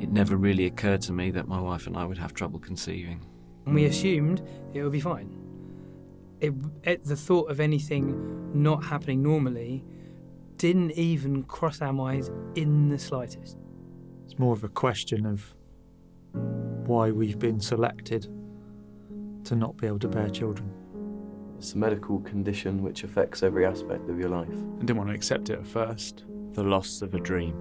It never really occurred to me that my wife and I would have trouble conceiving. And we assumed it would be fine. The thought of anything not happening normally didn't even cross our minds in the slightest. It's more of a question of why we've been selected to not be able to bear children. It's a medical condition which affects every aspect of your life. I didn't want to accept it at first. The loss of a dream.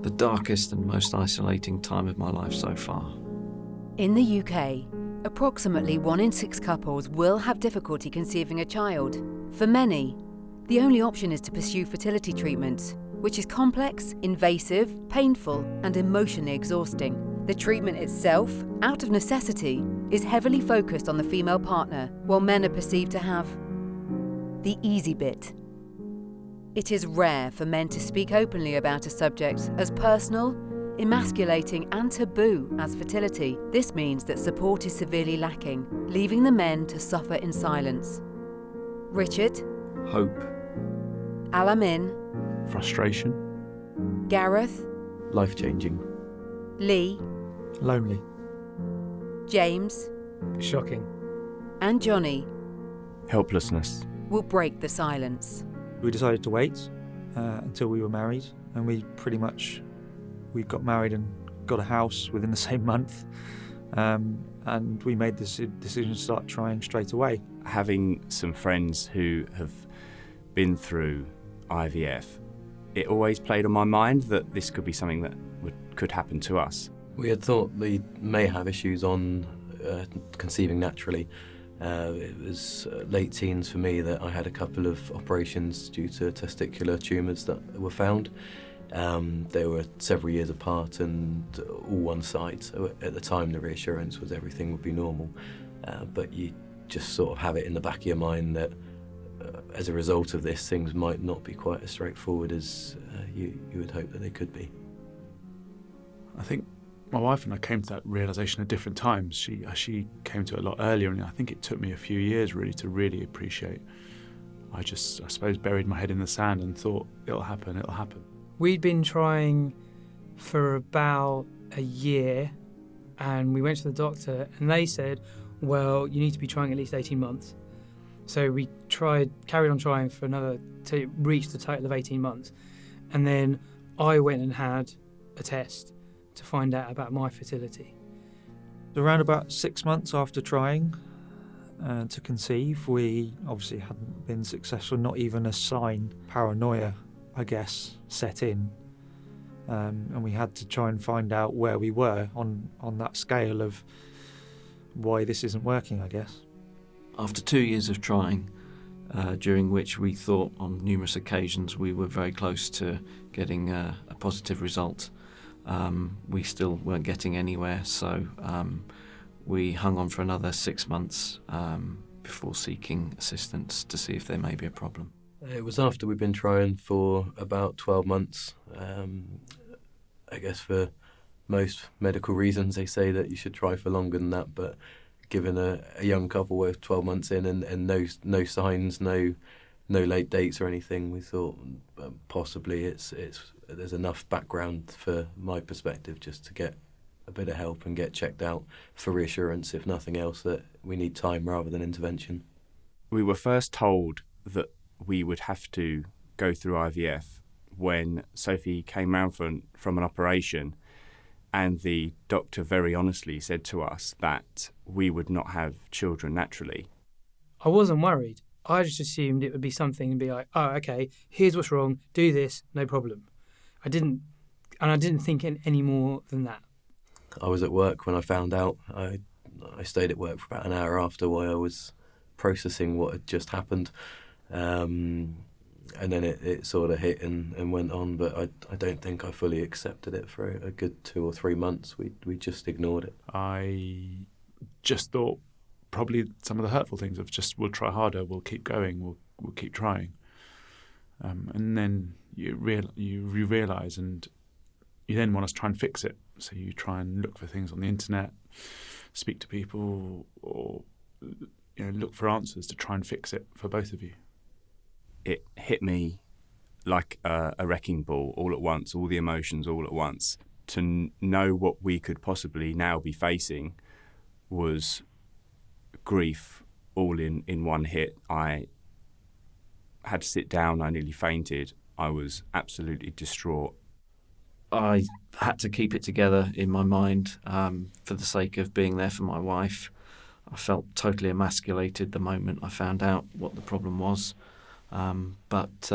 The darkest and most isolating time of my life so far. In the UK, approximately 1 in 6 couples will have difficulty conceiving a child. For many, the only option is to pursue fertility treatments, which is complex, invasive, painful, and emotionally exhausting. The treatment itself, out of necessity, is heavily focused on the female partner, while men are perceived to have the easy bit. It is rare for men to speak openly about a subject as personal, emasculating and taboo as fertility. This means that support is severely lacking, leaving the men to suffer in silence. Richard. Hope. Alamin. Frustration. Gareth. Life-changing. Lee. Lonely. James. Shocking. And Johnny Helplessness. will break the silence. We decided to wait until we were married, and we got married and got a house within the same month, and we made this decision to start trying straight away. Having some friends who have been through IVF, it always played on my mind that this could be something that could happen to us. We had thought we may have issues on conceiving naturally. It was late teens for me that I had a couple of operations due to testicular tumours that were found. They were several years apart and all one side, so at the time the reassurance was everything would be normal, but you just sort of have it in the back of your mind that as a result of this, things might not be quite as straightforward as you would hope that they could be. I think my wife and I came to that realisation at different times. She came to it a lot earlier, and I think it took me a few years really to really appreciate. I suppose, buried my head in the sand and thought, it'll happen. We'd been trying for about a year, and we went to the doctor and they said, well, you need to be trying at least 18 months. So we carried on trying for to reach the total of 18 months. And then I went and had a test to find out about my fertility. Around about 6 months after trying to conceive, we obviously hadn't been successful, not even a sign. Paranoia, I guess, set in. And we had to try and find out where we were on that scale of why this isn't working, I guess. After 2 years of trying, during which we thought on numerous occasions we were very close to getting a positive result, we still weren't getting anywhere, so we hung on for another 6 months before seeking assistance to see if there may be a problem. It was after we'd been trying for about 12 months. I guess for most medical reasons they say that you should try for longer than that, but given a young couple with 12 months in and no signs, no late dates or anything, we thought possibly there's enough background for my perspective just to get a bit of help and get checked out for reassurance, if nothing else, that we need time rather than intervention. We were first told that we would have to go through IVF when Sophie came round from an operation, and the doctor very honestly said to us that we would not have children naturally. I wasn't worried. I just assumed it would be something and be like, oh, okay, here's what's wrong, do this, no problem. I didn't think any more than that. I was at work when I found out. I stayed at work for about an hour after while I was processing what had just happened. And then it sort of hit and went on, but I don't think I fully accepted it for a good 2 or 3 months. We just ignored it. I just thought probably some of the hurtful things of just, we'll try harder, we'll keep going, we'll keep trying. And then you realise, and you then want to try and fix it. So you try and look for things on the internet, speak to people, or look for answers to try and fix it for both of you. It hit me like a wrecking ball all at once, all the emotions all at once. know what we could possibly now be facing was grief all in one hit. I had to sit down. I nearly fainted. I was absolutely distraught. I had to keep it together in my mind for the sake of being there for my wife. I felt totally emasculated the moment I found out what the problem was, but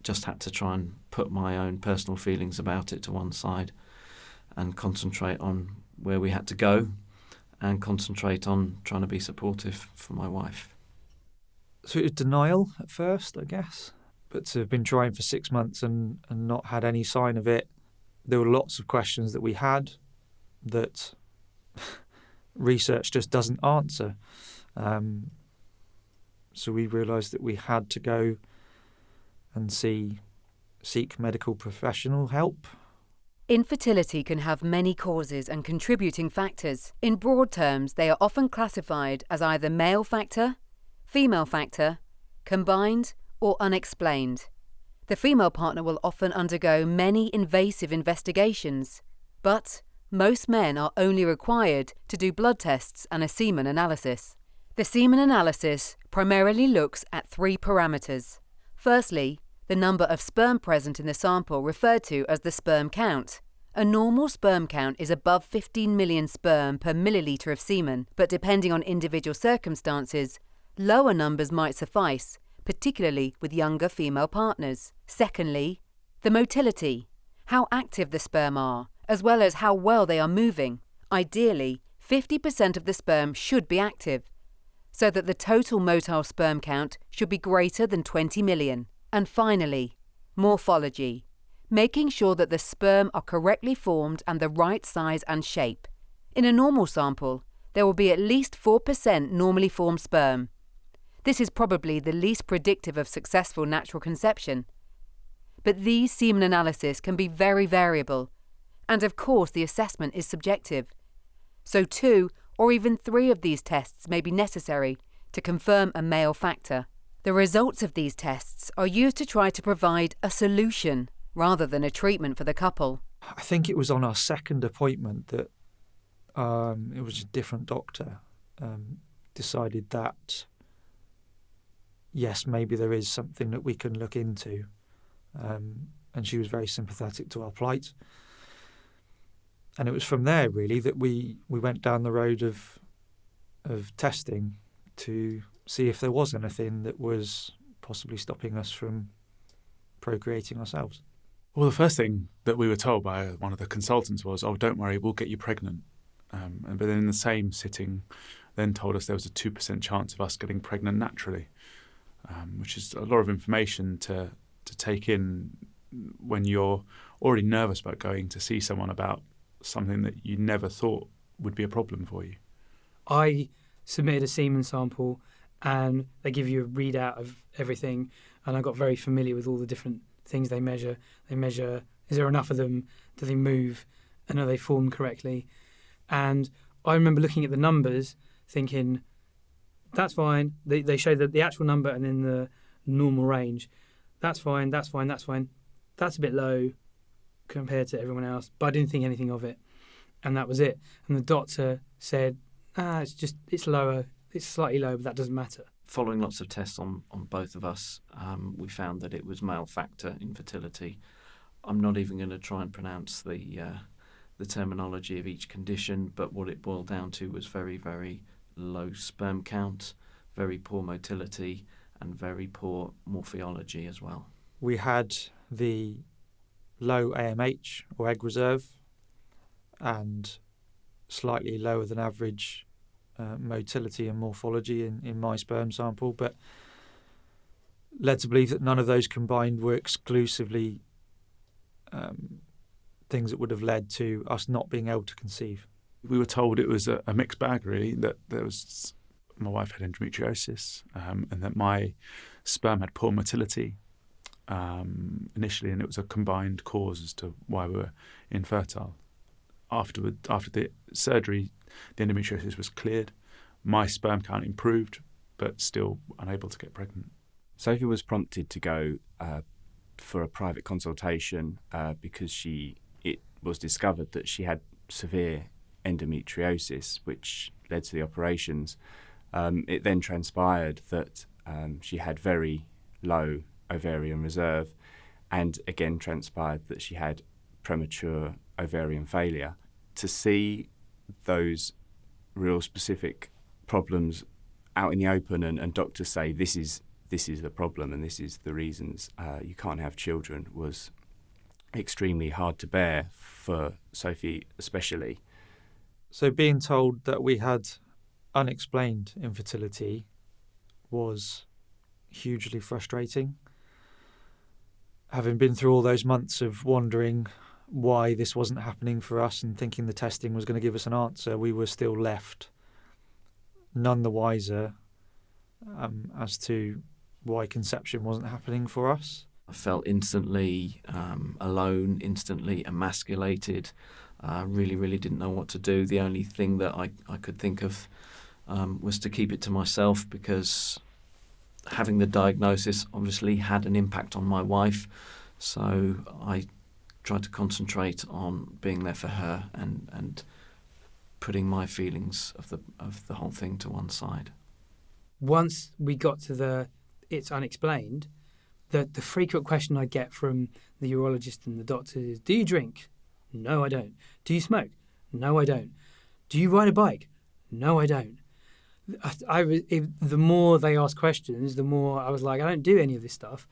just had to try and put my own personal feelings about it to one side and concentrate on where we had to go and concentrate on trying to be supportive for my wife. So it was denial at first, I guess, but to have been trying for 6 months and not had any sign of it, there were lots of questions that we had that research just doesn't answer. So we realised that we had to go and seek medical professional help. Infertility can have many causes and contributing factors. In broad terms, they are often classified as either male factor, female factor, combined, or unexplained. The female partner will often undergo many invasive investigations, but most men are only required to do blood tests and a semen analysis. The semen analysis primarily looks at 3 parameters. Firstly, the number of sperm present in the sample referred to as the sperm count. A normal sperm count is above 15 million sperm per milliliter of semen, but depending on individual circumstances, lower numbers might suffice, particularly with younger female partners. Secondly, the motility, how active the sperm are, as well as how well they are moving. Ideally, 50% of the sperm should be active, so that the total motile sperm count should be greater than 20 million. And finally, morphology, making sure that the sperm are correctly formed and the right size and shape. In a normal sample, there will be at least 4% normally formed sperm. This is probably the least predictive of successful natural conception. But these semen analyses can be very variable, and of course the assessment is subjective. So 2 or even 3 of these tests may be necessary to confirm a male factor. The results of these tests are used to try to provide a solution rather than a treatment for the couple. I think it was on our second appointment that it was a different doctor decided that yes, maybe there is something that we can look into, and she was very sympathetic to our plight. And it was from there really that we went down the road of testing to see if there was anything that was possibly stopping us from procreating ourselves. Well, the first thing that we were told by one of the consultants was, "Oh, don't worry, we'll get you pregnant." But then in the same sitting, then told us there was a 2% chance of us getting pregnant naturally, which is a lot of information to take in when you're already nervous about going to see someone about something that you never thought would be a problem for you. I submitted a semen sample and they give you a readout of everything, and I got very familiar with all the different things they measure. They measure, is there enough of them? Do they move? And are they formed correctly? And I remember looking at the numbers thinking, that's fine. They show the actual number and then the normal range. That's fine, that's fine, that's fine. That's a bit low compared to everyone else, but I didn't think anything of it. And that was it. And the doctor said, it's lower, it's slightly lower, but that doesn't matter. Following lots of tests on both of us, we found that it was male factor infertility. I'm not even going to try and pronounce the terminology of each condition, but what it boiled down to was very, very low sperm count, very poor motility, and very poor morphology as well. We had the low AMH, or egg reserve, and slightly lower than average motility and morphology in my sperm sample, but led to believe that none of those combined were exclusively things that would have led to us not being able to conceive. We were told it was a mixed bag, really, that my wife had endometriosis, and that my sperm had poor motility initially, and it was a combined cause as to why we were infertile. After the surgery, the endometriosis was cleared. My sperm count improved, but still unable to get pregnant. Sophie was prompted to go for a private consultation because it was discovered that she had severe endometriosis, which led to the operations. It then transpired that she had very low ovarian reserve, and again transpired that she had premature ovarian failure. To see those real specific problems out in the open and doctors say this is the problem and this is the reasons you can't have children was extremely hard to bear for Sophie especially. So being told that we had unexplained infertility was hugely frustrating. Having been through all those months of wondering why this wasn't happening for us and thinking the testing was going to give us an answer, we were still left none the wiser as to why conception wasn't happening for us. I felt instantly alone, instantly emasculated. Really, really didn't know what to do. The only thing that I could think of was to keep it to myself, because having the diagnosis obviously had an impact on my wife. So I tried to concentrate on being there for her and putting my feelings of the whole thing to one side. Once we got to it's unexplained, the frequent question I get from the urologist and the doctor is, do you drink? No, I don't. Do you smoke? No, I don't. Do you ride a bike? No, I don't. The more they asked questions, the more I was like, I don't do any of this stuff.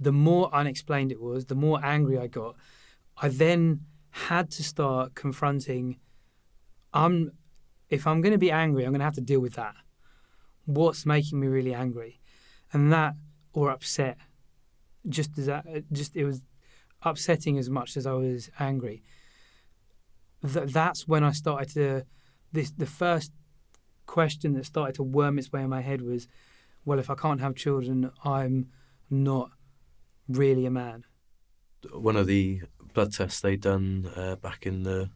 The more unexplained it was, the more angry I got. I then had to start confronting, if I'm going to be angry, I'm going to have to deal with that. What's making me really angry? And that, or upset, it was upsetting as much as I was angry. That's when I started to, the first question that started to worm its way in my head was, well, if I can't have children, I'm not really a man. One of the blood tests they'd done back in the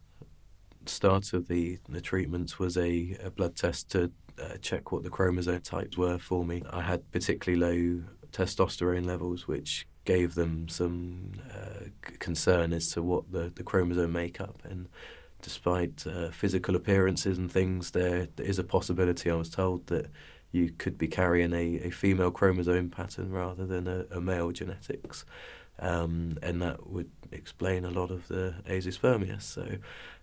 start of the treatments was a blood test to check what the chromosome types were for me. I had particularly low testosterone levels, which gave them some concern as to what the chromosome makeup. And despite physical appearances and things, there is a possibility, I was told, that you could be carrying a female chromosome pattern rather than a male genetics. And that would explain a lot of the azoospermia. So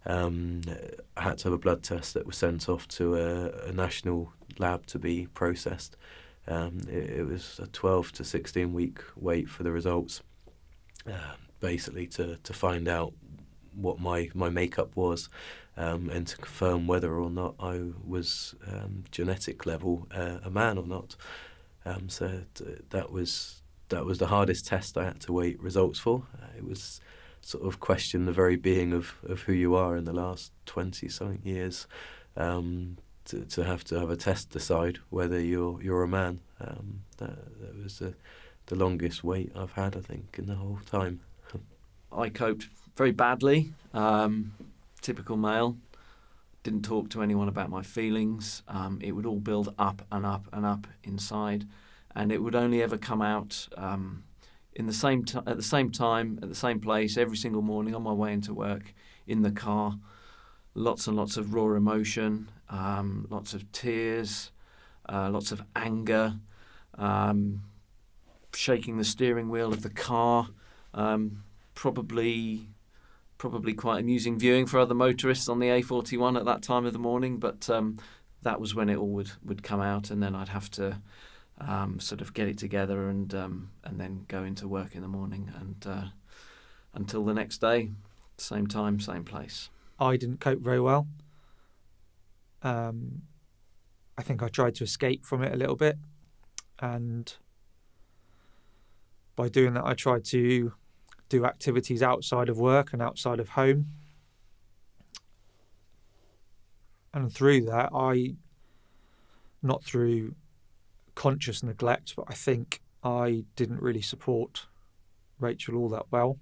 I had to have a blood test that was sent off to a national lab to be processed. It was a 12 to 16 week wait for the results, basically to find out what my makeup was, and to confirm whether or not I was genetic level a man or not. So that was the hardest test I had to wait results for. It was sort of question the very being of who you are in the last 20-something years, to have a test decide whether you're a man. That was the longest wait I've had, I think, in the whole time. I coped very badly. Typical male. Didn't talk to anyone about my feelings. It would all build up and up and up inside, and it would only ever come out at the same time, at the same place, every single morning on my way into work, in the car. Lots and lots of raw emotion, lots of tears, lots of anger, shaking the steering wheel of the car. Probably quite amusing viewing for other motorists on the A41 at that time of the morning, but that was when it all would come out, and then I'd have to sort of get it together and then go into work in the morning and until the next day, same time, same place. I didn't cope very well. I think I tried to escape from it a little bit, and by doing that I tried to do activities outside of work and outside of home. And through that, not through conscious neglect, but I think I didn't really support Rachel all that well,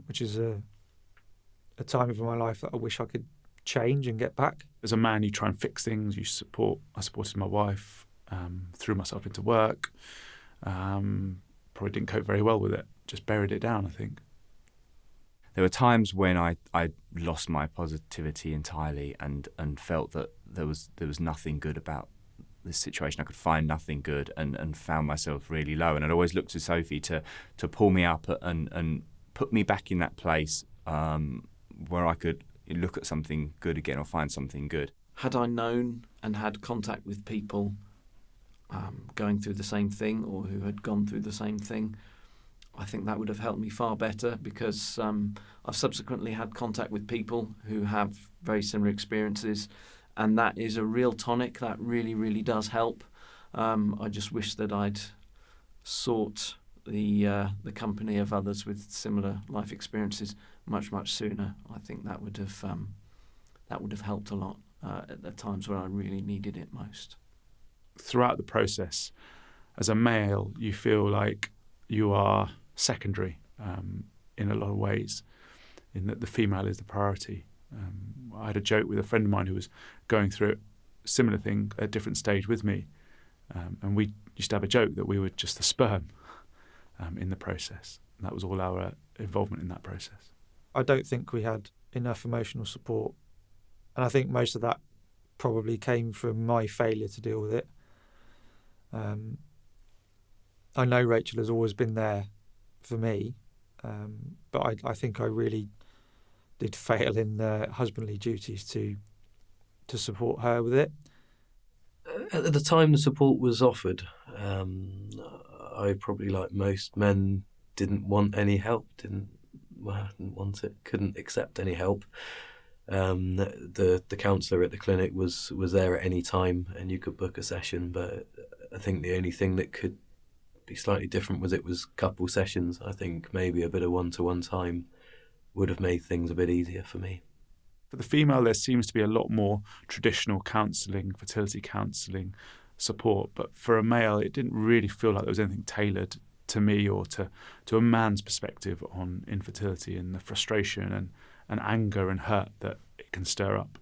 which is a time of my life that I wish I could change and get back. As a man, you try and fix things. I supported my wife, threw myself into work. Probably didn't cope very well with it. Just buried it down, I think. There were times when I lost my positivity entirely and felt that there was nothing good about this situation. I could find nothing good and found myself really low. And I'd always look to Sophie to pull me up and put me back in that place where I could look at something good again or find something good. Had I known and had contact with people going through the same thing or who had gone through the same thing, I think that would have helped me far better, because I've subsequently had contact with people who have very similar experiences, and that is a real tonic. That really, really does help. I just wish that I'd sought the company of others with similar life experiences much, much sooner. I think that would have helped a lot at the times where I really needed it most. Throughout the process, as a male, you feel like you are secondary in a lot of ways, in that the female is the priority. I had a joke with a friend of mine who was going through a similar thing at a different stage with me, and we used to have a joke that we were just the sperm in the process. And that was all our involvement in that process. I don't think we had enough emotional support, and I think most of that probably came from my failure to deal with it. I know Rachel has always been there for me, but I think I really did fail in the husbandly duties to support her with it. At the time the support was offered, I probably, like most men, didn't want any help, didn't want it, couldn't accept any help. The counsellor at the clinic was there at any time and you could book a session, but I think the only thing that could be slightly different was it was couple sessions. I think maybe a bit of one-to-one time would have made things a bit easier for me. For the female, there seems to be a lot more traditional counselling, fertility counselling support, but for a male, it didn't really feel like there was anything tailored to me or to a man's perspective on infertility and the frustration and anger and hurt that it can stir up.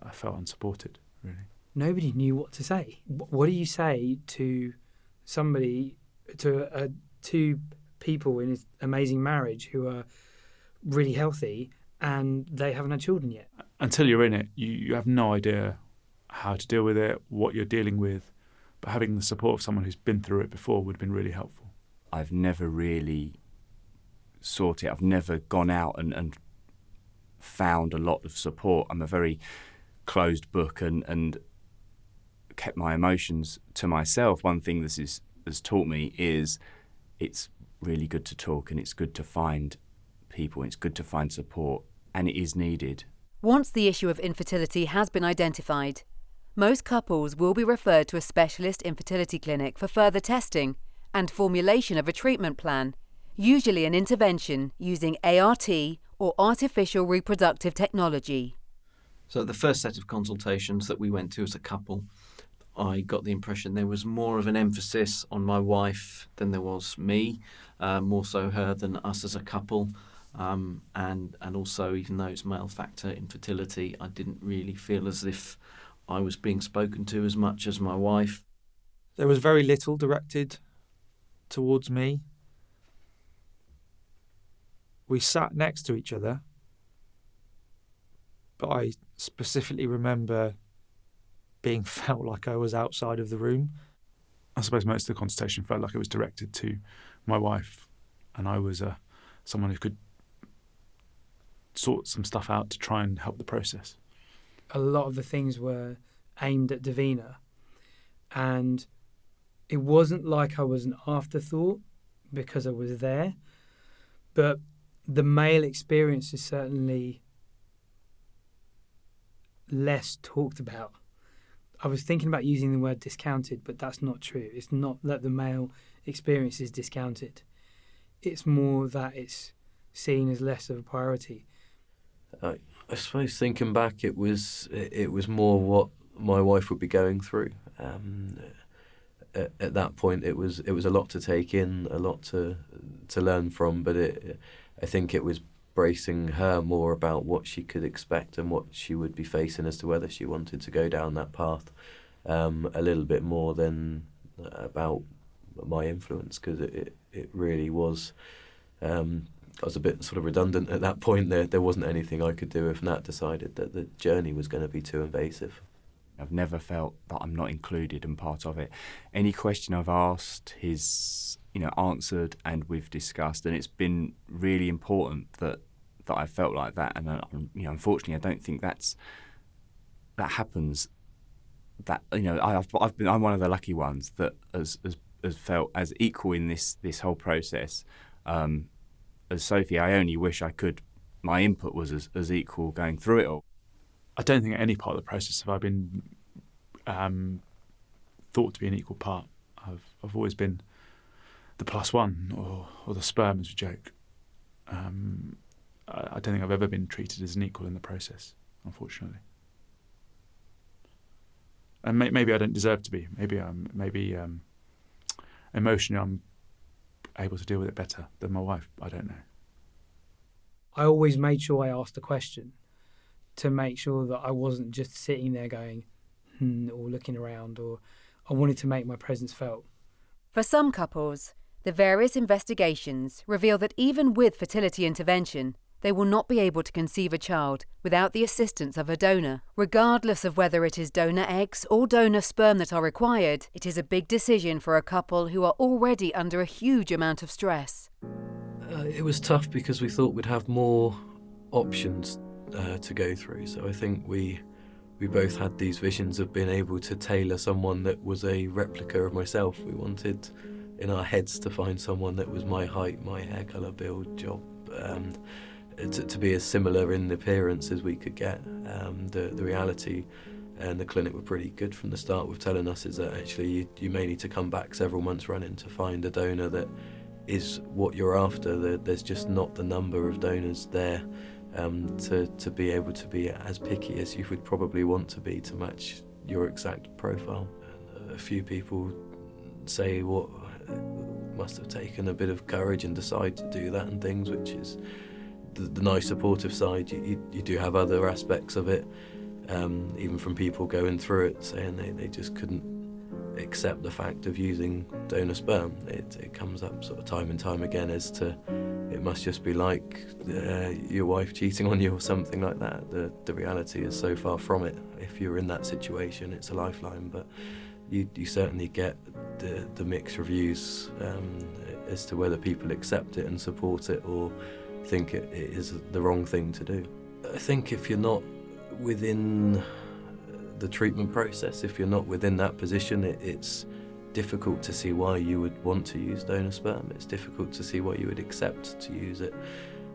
I felt unsupported, really. Nobody knew what to say. What do you say to somebody, to two people in an amazing marriage who are really healthy and they haven't had children yet? Until you're in it, you have no idea how to deal with it, what you're dealing with, but having the support of someone who's been through it before would have been really helpful. I've never really sought it. I've never gone out and found a lot of support. I'm a very closed book and kept my emotions to myself. One thing this has taught me is it's really good to talk and it's good to find people, it's good to find support, and it is needed. Once the issue of infertility has been identified, most couples will be referred to a specialist infertility clinic for further testing and formulation of a treatment plan, usually an intervention using ART or artificial reproductive technology. So the first set of consultations that we went to as a couple, I got the impression there was more of an emphasis on my wife than there was me, more so her than us as a couple. And also, even though it's male factor infertility, I didn't really feel as if I was being spoken to as much as my wife. There was very little directed towards me. We sat next to each other, but I specifically remember being felt like I was outside of the room. I suppose most of the consultation felt like it was directed to my wife, and I was someone who could sort some stuff out to try and help the process. A lot of the things were aimed at Davina, and it wasn't like I was an afterthought because I was there, but the male experience is certainly less talked about. I was thinking about using the word discounted, but that's not true. It's not that the male experience is discounted. It's more that it's seen as less of a priority. I suppose thinking back, it was more what my wife would be going through. At that point, it was a lot to take in, a lot to learn from. But I think it was bracing her more about what she could expect and what she would be facing as to whether she wanted to go down that path, a little bit more than about my influence, because it really was I was a bit sort of redundant at that point. There wasn't anything I could do if Nat decided that the journey was going to be too invasive. I've never felt that I'm not included and part of it. Any question I've asked, he's answered, and we've discussed, and it's been really important that I felt like that. And unfortunately, I don't think that happens. That I'm one of the lucky ones that has felt as equal in this whole process as Sophie. I only wish my input was as equal going through it all. I don't think at any part of the process have I been thought to be an equal part. I've always been the plus one or the sperm, as we joke. I don't think I've ever been treated as an equal in the process, unfortunately. And maybe I don't deserve to be. Maybe emotionally I'm able to deal with it better than my wife. I don't know. I always made sure I asked a question to make sure that I wasn't just sitting there going, or looking around, or I wanted to make my presence felt. For some couples, the various investigations reveal that even with fertility intervention, they will not be able to conceive a child without the assistance of a donor. Regardless of whether it is donor eggs or donor sperm that are required, it is a big decision for a couple who are already under a huge amount of stress. It was tough because we thought we'd have more options to go through. So I think we both had these visions of being able to tailor someone that was a replica of myself. We wanted in our heads to find someone that was my height, my hair colour, build, job, to be as similar in appearance as we could get. The reality and the clinic were pretty good from the start with telling us is that actually you may need to come back several months running to find a donor that is what you're after. There's just not the number of donors there to be able to be as picky as you would probably want to be to match your exact profile. A few people say what must have taken a bit of courage and decide to do that and things, which is the nice supportive side. You do have other aspects of it, even from people going through it saying they just couldn't accept the fact of using donor sperm. It comes up sort of time and time again as to it must just be like your wife cheating on you or something like that. The reality is so far from it. If you're in that situation, it's a lifeline, but you certainly get the mixed reviews as to whether people accept it and support it or think it is the wrong thing to do. I think if you're not within the treatment process, if you're not within that position, it's difficult to see why you would want to use donor sperm. It's difficult to see why you would accept to use it.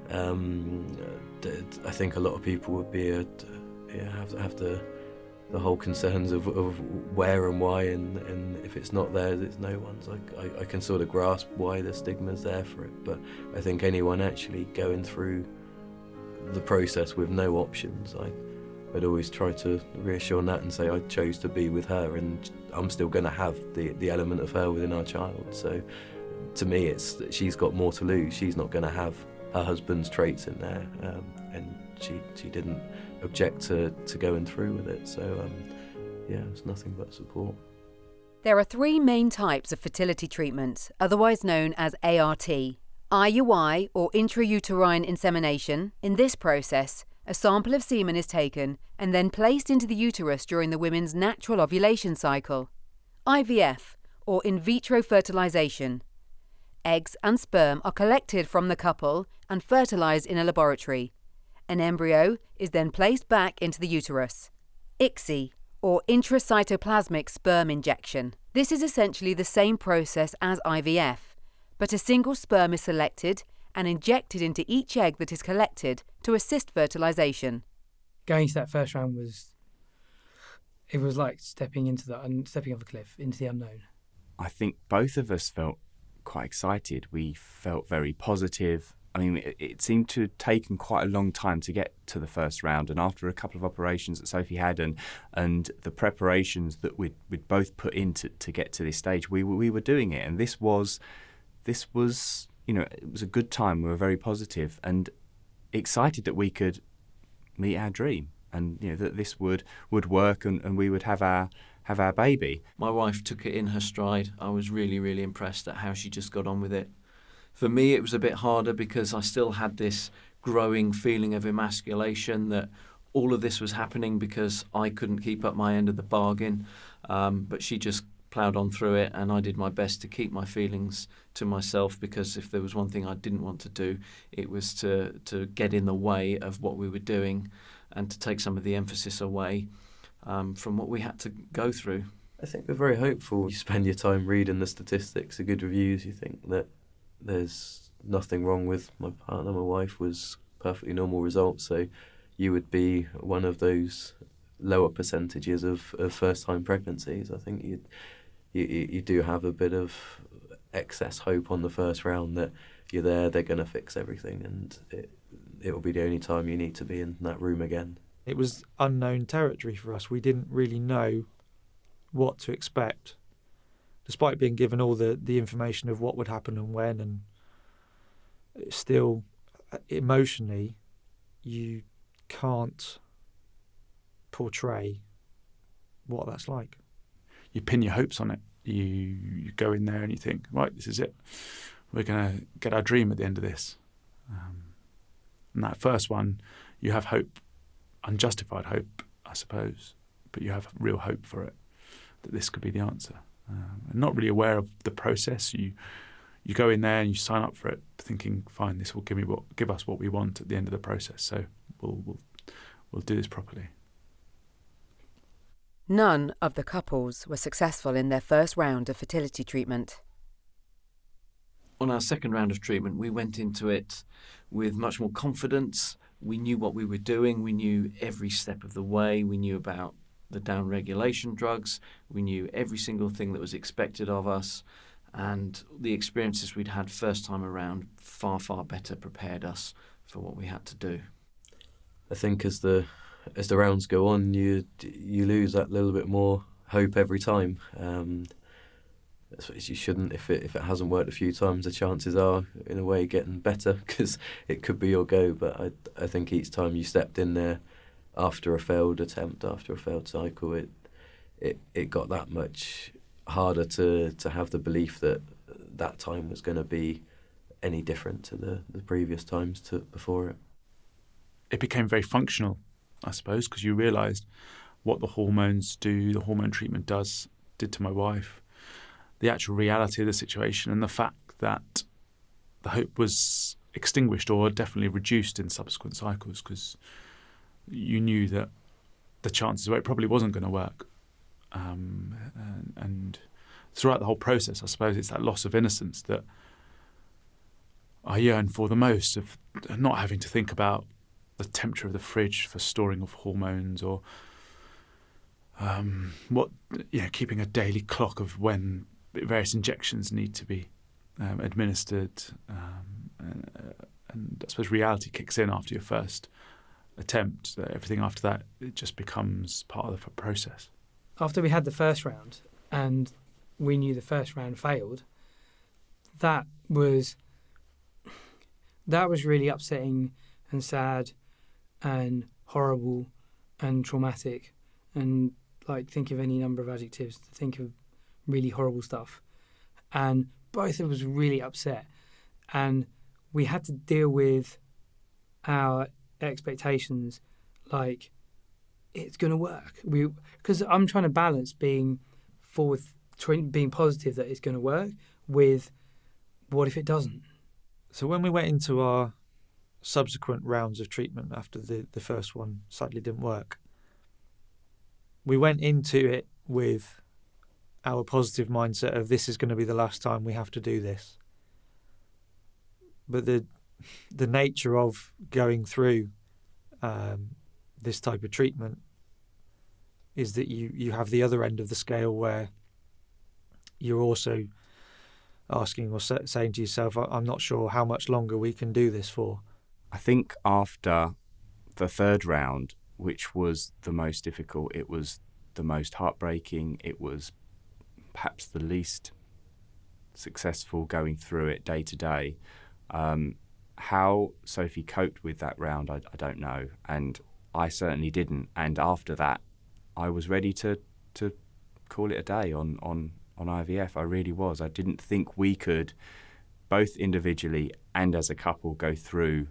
I think a lot of people would be have the whole concerns of where and why, and if it's not theirs, it's no one's. I can sort of grasp why the stigma's there for it, but I think anyone actually going through the process with no options, I'd always try to reassure Nat and say I chose to be with her, and I'm still going to have the element of her within our child. So to me, it's that she's got more to lose. She's not going to have her husband's traits in there, and she didn't object to going through with it. So it's nothing but support. There are three main types of fertility treatment, otherwise known as ART. IUI, or intrauterine insemination. In this process, a sample of semen is taken and then placed into the uterus during the women's natural ovulation cycle. IVF, or in vitro fertilization. Eggs and sperm are collected from the couple and fertilized in a laboratory. An embryo is then placed back into the uterus. ICSI, or intracytoplasmic sperm injection. This is essentially the same process as IVF, but a single sperm is selected and injected into each egg that is collected to assist fertilization. Going to that first round was like stepping off a cliff into the unknown. I think both of us felt quite excited. We felt very positive. I mean, it seemed to have taken quite a long time to get to the first round, and after a couple of operations that Sophie had and the preparations that we'd both put in to get to this stage, we were doing it, and this was it was a good time. We were very positive and excited that we could meet our dream, and that this would work and we would have our baby. My wife took it in her stride. I was really, really impressed at how she just got on with it. For me, it was a bit harder because I still had this growing feeling of emasculation that all of this was happening because I couldn't keep up my end of the bargain. But she just ploughed on through it, and I did my best to keep my feelings to myself, because if there was one thing I didn't want to do, it was to get in the way of what we were doing and to take some of the emphasis away from what we had to go through. I think we're very hopeful. You spend your time reading the statistics, the good reviews, you think that there's nothing wrong with my partner. My wife was perfectly normal results, so you would be one of those lower percentages of first-time pregnancies. I think you do have a bit of excess hope on the first round that you're there, they're going to fix everything, and it will be the only time you need to be in that room again. It was unknown territory for us. We didn't really know what to expect, despite being given all the information of what would happen and when, and still, emotionally, you can't portray what that's like. You pin your hopes on it. You go in there and you think, right, this is it. We're going to get our dream at the end of this. And that first one, you have hope, unjustified hope, I suppose, but you have real hope for it, that this could be the answer. And not really aware of the process. You go in there and you sign up for it, thinking, fine, this will give us what we want at the end of the process. So we'll do this properly. None of the couples were successful in their first round of fertility treatment. On our second round of treatment, we went into it with much more confidence. We knew what we were doing. We knew every step of the way. We knew about the down-regulation drugs. We knew every single thing that was expected of us. And the experiences we'd had first time around far, far better prepared us for what we had to do. I think as the rounds go on, you lose that little bit more hope every time. You shouldn't. If it hasn't worked a few times, the chances are, in a way, getting better, because it could be your go. But I think each time you stepped in there after a failed attempt, after a failed cycle, it got that much harder to have the belief that time was going to be any different to the previous times before it. It became very functional, I suppose, because you realised what the hormones do, the hormone treatment did to my wife, the actual reality of the situation, and the fact that the hope was extinguished or definitely reduced in subsequent cycles, because you knew that the chances were it probably wasn't going to work. And throughout the whole process, I suppose it's that loss of innocence that I yearn for the most, of not having to think about the temperature of the fridge for storing of hormones, or keeping a daily clock of when various injections need to be administered. And I suppose reality kicks in after your first attempt. Everything after that, it just becomes part of the process. After we had the first round and we knew the first round failed, that was really upsetting and sad and horrible and traumatic, and think of any number of adjectives to think of really horrible stuff. And both of us were really upset, and we had to deal with our expectations, like it's going to work. Because I'm trying to balance being positive that it's going to work with what if it doesn't. So when we went into our subsequent rounds of treatment after the first one sadly didn't work, we went into it with our positive mindset of this is going to be the last time we have to do this. But the nature of going through this type of treatment is that you have the other end of the scale, where you're also asking or saying to yourself, I'm not sure how much longer we can do this for. I think after the third round, which was the most difficult, it was the most heartbreaking, it was perhaps the least successful going through it day to day. How Sophie coped with that round, I don't know, and I certainly didn't. And after that, I was ready to call it a day on IVF. I really was. I didn't think we could both individually and as a couple, go through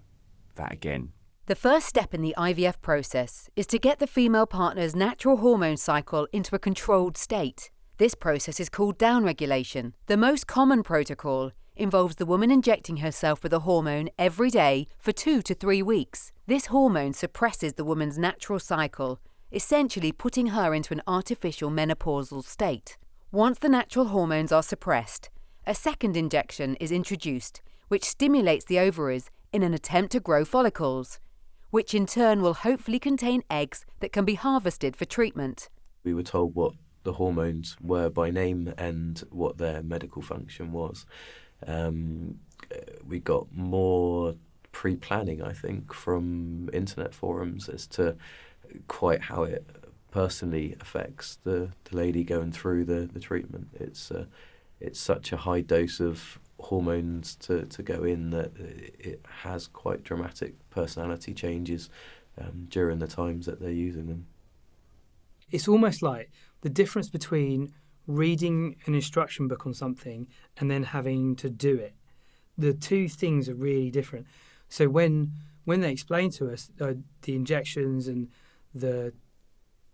that again. The first step in the IVF process is to get the female partner's natural hormone cycle into a controlled state. This process is called downregulation. The most common protocol involves the woman injecting herself with a hormone every day for 2 to 3 weeks. This hormone suppresses the woman's natural cycle, essentially putting her into an artificial menopausal state. Once the natural hormones are suppressed, a second injection is introduced, which stimulates the ovaries in an attempt to grow follicles, which in turn will hopefully contain eggs that can be harvested for treatment. We were told what the hormones were by name and what their medical function was. We got more pre-planning, I think, from internet forums as to quite how it personally affects the lady going through the treatment. It's such a high dose of hormones to go in that it has quite dramatic personality changes during the times that they're using them. It's almost like the difference between reading an instruction book on something and then having to do it. The two things are really different. So when they explain to us the injections and the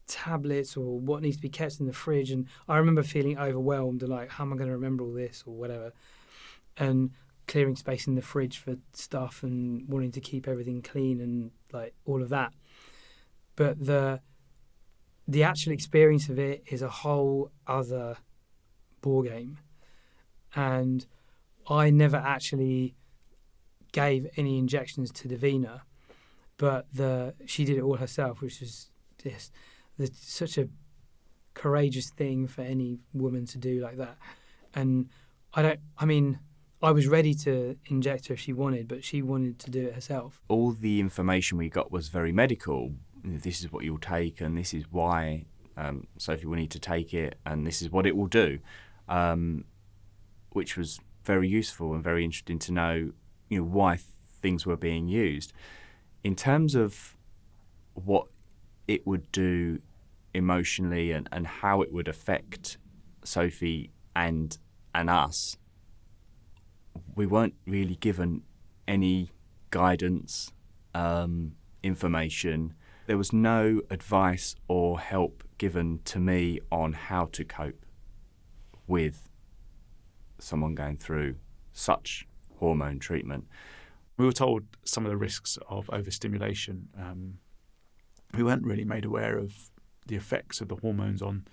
tablets or what needs to be kept in the fridge, and I remember feeling overwhelmed and like, how am I going to remember all this or whatever, and clearing space in the fridge for stuff and wanting to keep everything clean and like all of that. But the actual experience of it is a whole other ball game. And I never actually gave any injections to Davina, but she did it all herself, which is just such a courageous thing for any woman to do like that. And I was ready to inject her if she wanted, but she wanted to do it herself. All the information we got was very medical. This is what you'll take, and this is why, Sophie will need to take it, and this is what it will do, which was very useful and very interesting to know, why things were being used. In terms of what it would do emotionally and how it would affect Sophie and us, we weren't really given any guidance, information. There was no advice or help given to me on how to cope with someone going through such hormone treatment. We were told some of the risks of overstimulation. We weren't really made aware of the effects of the hormones on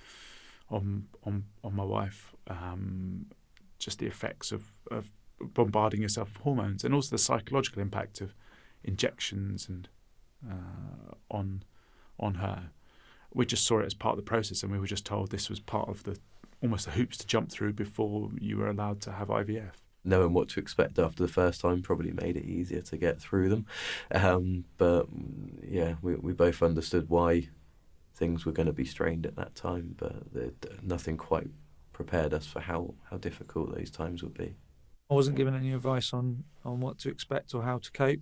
my wife. Just the effects of bombarding yourself with hormones, and also the psychological impact of injections and on her. We just saw it as part of the process, and we were just told this was part of almost the hoops to jump through before you were allowed to have IVF. Knowing what to expect after the first time probably made it easier to get through them. But yeah, we both understood why things were going to be strained at that time, but nothing quite prepared us for how difficult those times would be. I wasn't given any advice on what to expect or how to cope.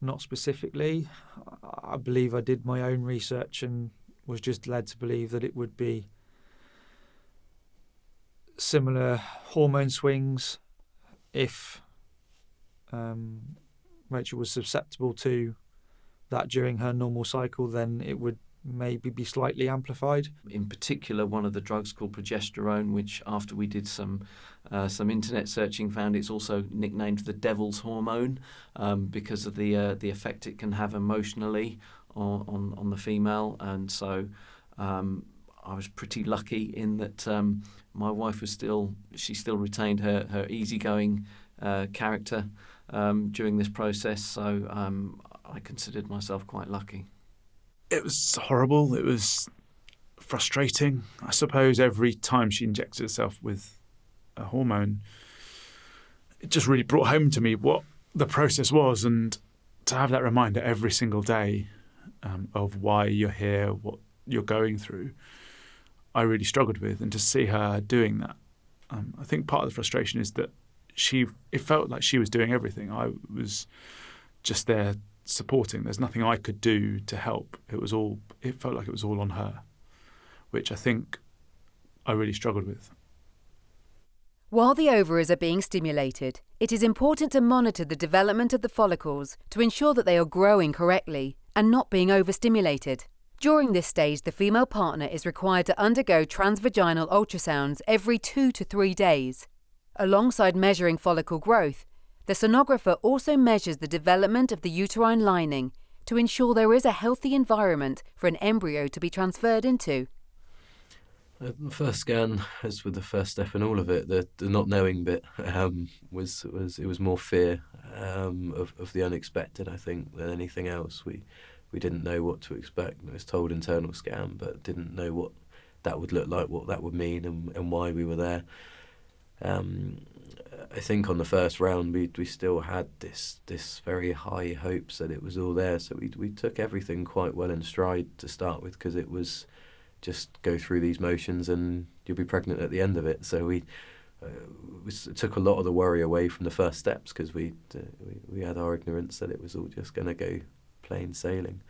Not specifically. I believe I did my own research and was just led to believe that it would be similar hormone swings. If Rachel was susceptible to that during her normal cycle, then it would maybe be slightly amplified. In particular, one of the drugs called progesterone, which after we did some internet searching, found it's also nicknamed the devil's hormone because of the effect it can have emotionally on the female. And so I was pretty lucky in that my wife she still retained her easygoing character during this process. So I considered myself quite lucky. It was horrible. It was frustrating. I suppose every time she injected herself with a hormone, it just really brought home to me what the process was, and to have that reminder every single day of why you're here, what you're going through, I really struggled with. And to see her doing that, I think part of the frustration is that it felt like she was doing everything. I was just there supporting. There's nothing I could do to help. It felt like it was all on her, which I think I really struggled with. While the ovaries are being stimulated, it is important to monitor the development of the follicles to ensure that they are growing correctly and not being overstimulated. During this stage, the female partner is required to undergo transvaginal ultrasounds every 2 to 3 days. Alongside measuring follicle growth, the sonographer also measures the development of the uterine lining to ensure there is a healthy environment for an embryo to be transferred into. The first scan, as with the first step in all of it, the not knowing bit was more fear of the unexpected, I think, than anything else. We didn't know what to expect. It was told internal scan, but didn't know what that would look like, what that would mean, and why we were there. I think on the first round we still had this very high hopes that it was all there. So we took everything quite well in stride to start with, because it was just go through these motions and you'll be pregnant at the end of it. So we took a lot of the worry away from the first steps, because we had our ignorance that it was all just going to go plain sailing.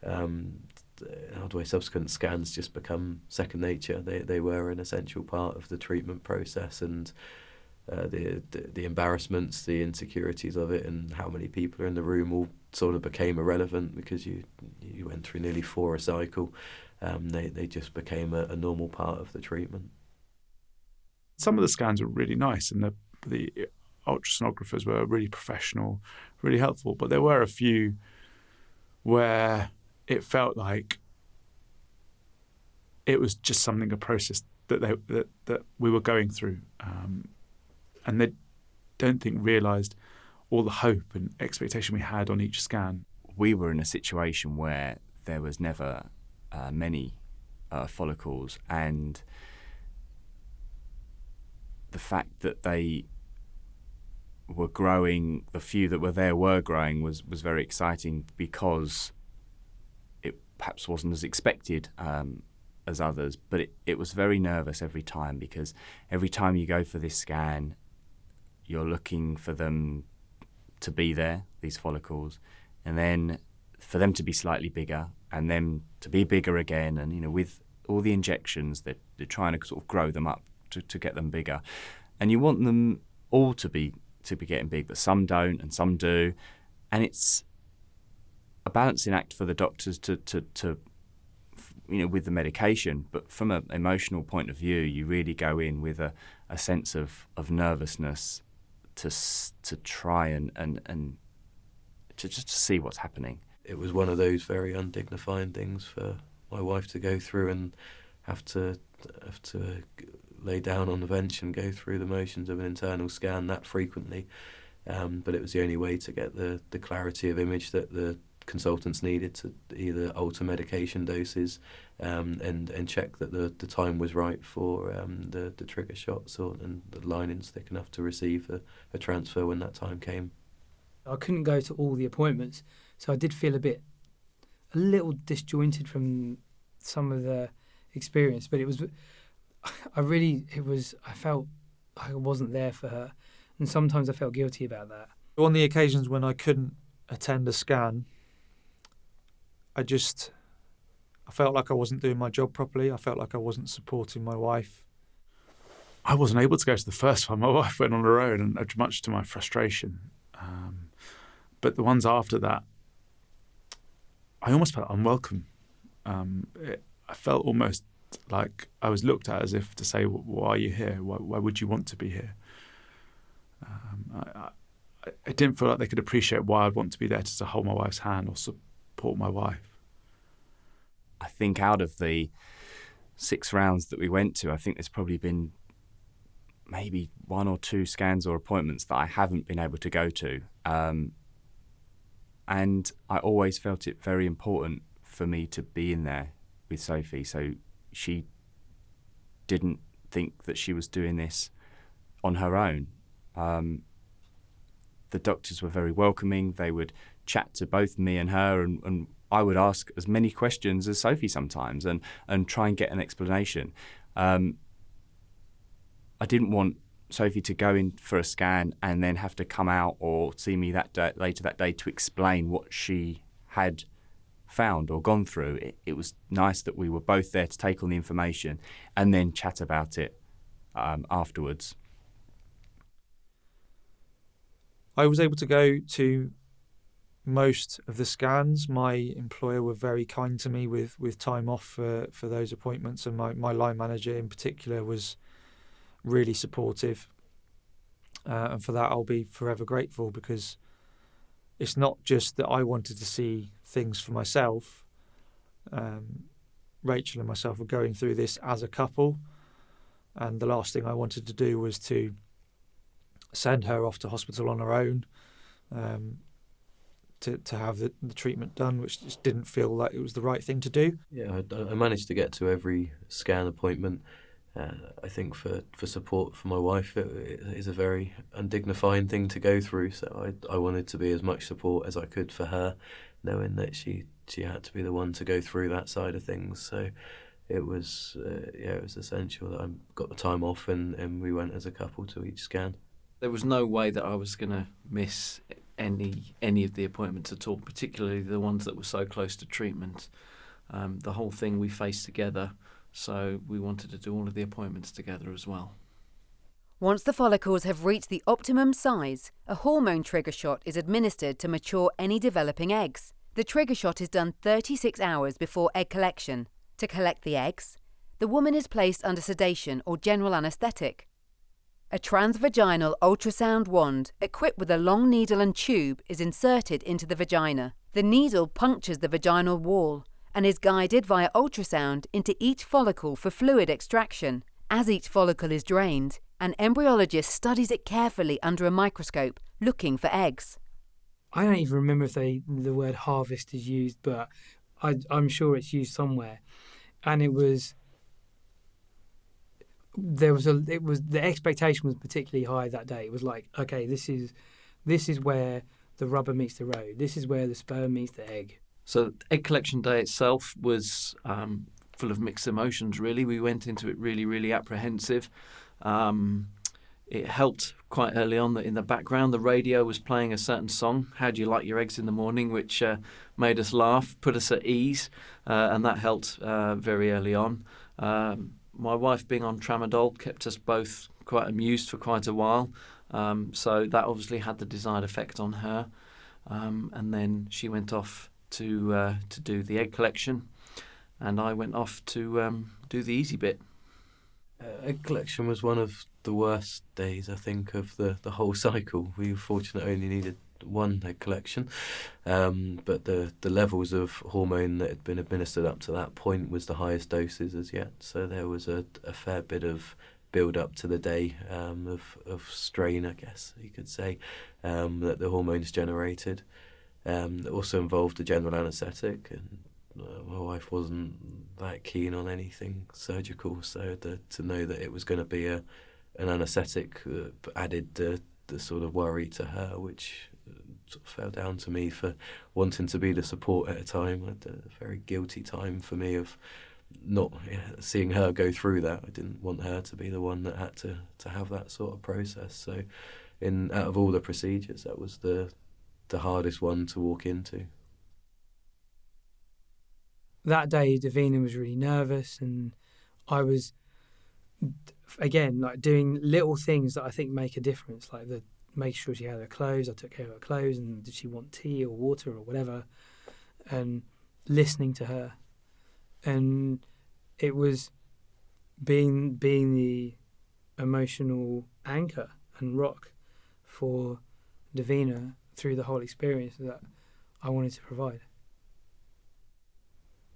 How do I subsequent scans just become second nature? They were an essential part of the treatment process, and the embarrassments, the insecurities of it, and how many people are in the room all sort of became irrelevant, because you went through nearly 4 a cycle. They just became a normal part of the treatment. Some of the scans were really nice, and the ultrasonographers were really professional, really helpful. But there were a few where it felt like it was just a process that we were going through, and they don't think realised all the hope and expectation we had on each scan. We were in a situation where there was never many follicles, and the fact that they were growing, the few that were there were growing, was very exciting, because it perhaps wasn't as expected as others, but it was very nervous every time, because every time you go for this scan, you're looking for them to be there, these follicles, and then for them to be slightly bigger, and then to be bigger again, and with all the injections, they're trying to sort of grow them up to get them bigger, and you want them all to be getting big, but some don't and some do, and it's a balancing act for the doctors to with the medication. But from an emotional point of view, you really go in with a sense of nervousness to try and to just to see what's happening. It was one of those very undignifying things for my wife to go through, and have to lay down on the bench and go through the motions of an internal scan that frequently. But it was the only way to get the clarity of image that the consultants needed to either alter medication doses and check that the time was right for the trigger shots and the linings thick enough to receive a transfer when that time came. I couldn't go to all the appointments, so I did feel a little disjointed from some of the experience, but I felt I wasn't there for her, and sometimes I felt guilty about that. On the occasions when I couldn't attend a scan, I felt like I wasn't doing my job properly. I felt like I wasn't supporting my wife. I wasn't able to go to the first one. My wife went on her own, and much to my frustration. But the ones after that, I almost felt unwelcome. I felt almost like I was looked at as if to say, why are you here? Why would you want to be here? I didn't feel like they could appreciate why I'd want to be there to hold my wife's hand or support my wife. I think out of the 6 rounds that we went to, I think there's probably been maybe 1 or 2 scans or appointments that I haven't been able to go to. And I always felt it very important for me to be in there with Sophie, so she didn't think that she was doing this on her own. The doctors were very welcoming. They would chat to both me and her, and I would ask as many questions as Sophie sometimes and try and get an explanation. I didn't want Sophie to go in for a scan and then have to come out or see me later that day to explain what she had found or gone through. It was nice that we were both there to take on the information and then chat about it afterwards. I was able to go to most of the scans. My employer were very kind to me with time off for those appointments, and my line manager in particular was really supportive. And for that, I'll be forever grateful, because it's not just that I wanted to see things for myself. Rachel and myself were going through this as a couple, and the last thing I wanted to do was to send her off to hospital on her own to have the treatment done, which just didn't feel like it was the right thing to do. Yeah, I managed to get to every scan appointment. I think for support for my wife, it is a very undignifying thing to go through. So I wanted to be as much support as I could for her, knowing that she had to be the one to go through that side of things. So it was it was essential that I got the time off and we went as a couple to each scan. There was no way that I was going to miss any of the appointments at all, particularly the ones that were so close to treatment. The whole thing we faced together. So we wanted to do all of the appointments together as well. Once the follicles have reached the optimum size, a hormone trigger shot is administered to mature any developing eggs. The trigger shot is done 36 hours before egg collection. To collect the eggs, the woman is placed under sedation or general anaesthetic. A transvaginal ultrasound wand, equipped with a long needle and tube, is inserted into the vagina. The needle punctures the vaginal wall and is guided via ultrasound into each follicle for fluid extraction. As each follicle is drained, an embryologist studies it carefully under a microscope, looking for eggs. I don't even remember if the word harvest is used, but I'm sure it's used somewhere. And the expectation was particularly high that day. It was like, okay, this is where the rubber meets the road. This is where the sperm meets the egg. So egg collection day itself was full of mixed emotions, really. We went into it really, really apprehensive. It helped quite early on that in the background the radio was playing a certain song, How Do You Like Your Eggs in the Morning, which made us laugh, put us at ease, and that helped very early on. My wife being on tramadol kept us both quite amused for quite a while, so that obviously had the desired effect on her. And then she went off to do the egg collection, and I went off to do the easy bit. Egg collection was one of the worst days, I think, of the whole cycle. We were fortunate only needed one egg collection, but the levels of hormone that had been administered up to that point was the highest doses as yet. So there was a fair bit of build up to the day of strain, I guess you could say, that the hormones generated. It also involved a general anaesthetic, and my wife wasn't that keen on anything surgical, so to know that it was going to be an anaesthetic added the sort of worry to her, which sort of fell down to me for wanting to be the support at a time. I had a very guilty time for me of not seeing her go through that. I didn't want her to be the one that had to have that sort of process. So out of all the procedures, that was the hardest one to walk into. That day, Davina was really nervous, and I was, again, like doing little things that I think make a difference, like make sure she had her clothes. I took care of her clothes, and did she want tea or water or whatever, and listening to her. And it was being the emotional anchor and rock for Davina through the whole experience that I wanted to provide.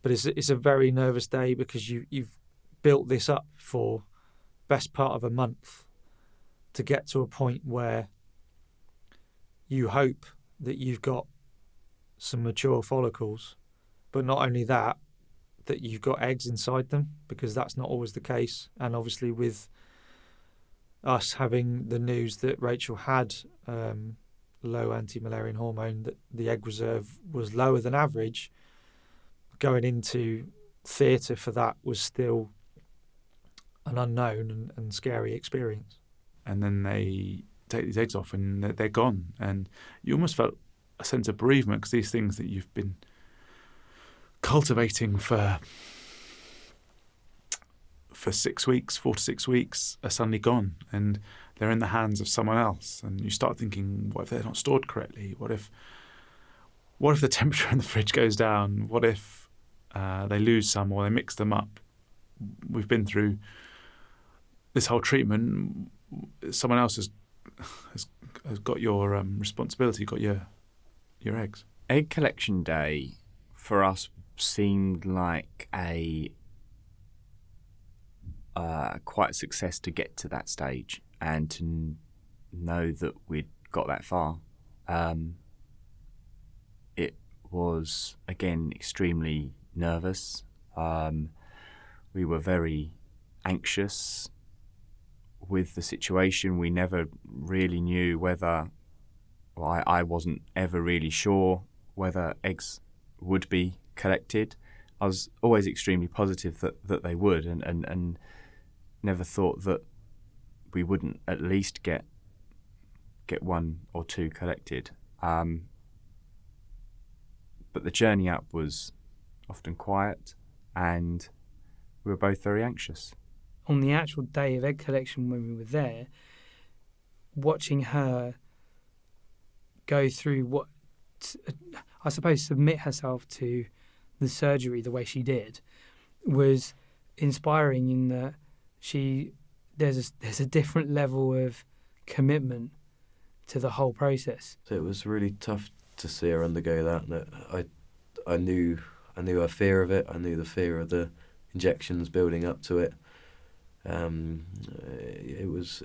But it's a very nervous day, because you've built this up for best part of a month to get to a point where you hope that you've got some mature follicles, but not only that you've got eggs inside them, because that's not always the case. And obviously with us having the news that Rachel had low anti-Müllerian hormone, that the egg reserve was lower than average, going into theatre for that was still an unknown and scary experience. And then they take these eggs off and they're gone, and you almost felt a sense of bereavement, because these things that you've been cultivating for 4 to 6 weeks are suddenly gone, and they're in the hands of someone else, and you start thinking, what if they're not stored correctly? What if the temperature in the fridge goes down? What if they lose some or they mix them up? We've been through this whole treatment. Someone else has got your responsibility, got your eggs. Egg collection day for us seemed like a quite a success to get to that stage and to know that we'd got that far. It was, again, extremely nervous. We were very anxious with the situation. We never really knew whether, well, I wasn't ever really sure whether eggs would be collected. I was always extremely positive that they would, and never thought that we wouldn't at least get one or two collected. But the journey up was often quiet, and we were both very anxious. On the actual day of egg collection, when we were there, watching her go through I suppose submit herself to the surgery the way she did was inspiring in that there's a different level of commitment to the whole process. So it was really tough to see her undergo that. And I knew her fear of it. I knew the fear of the injections building up to it. It was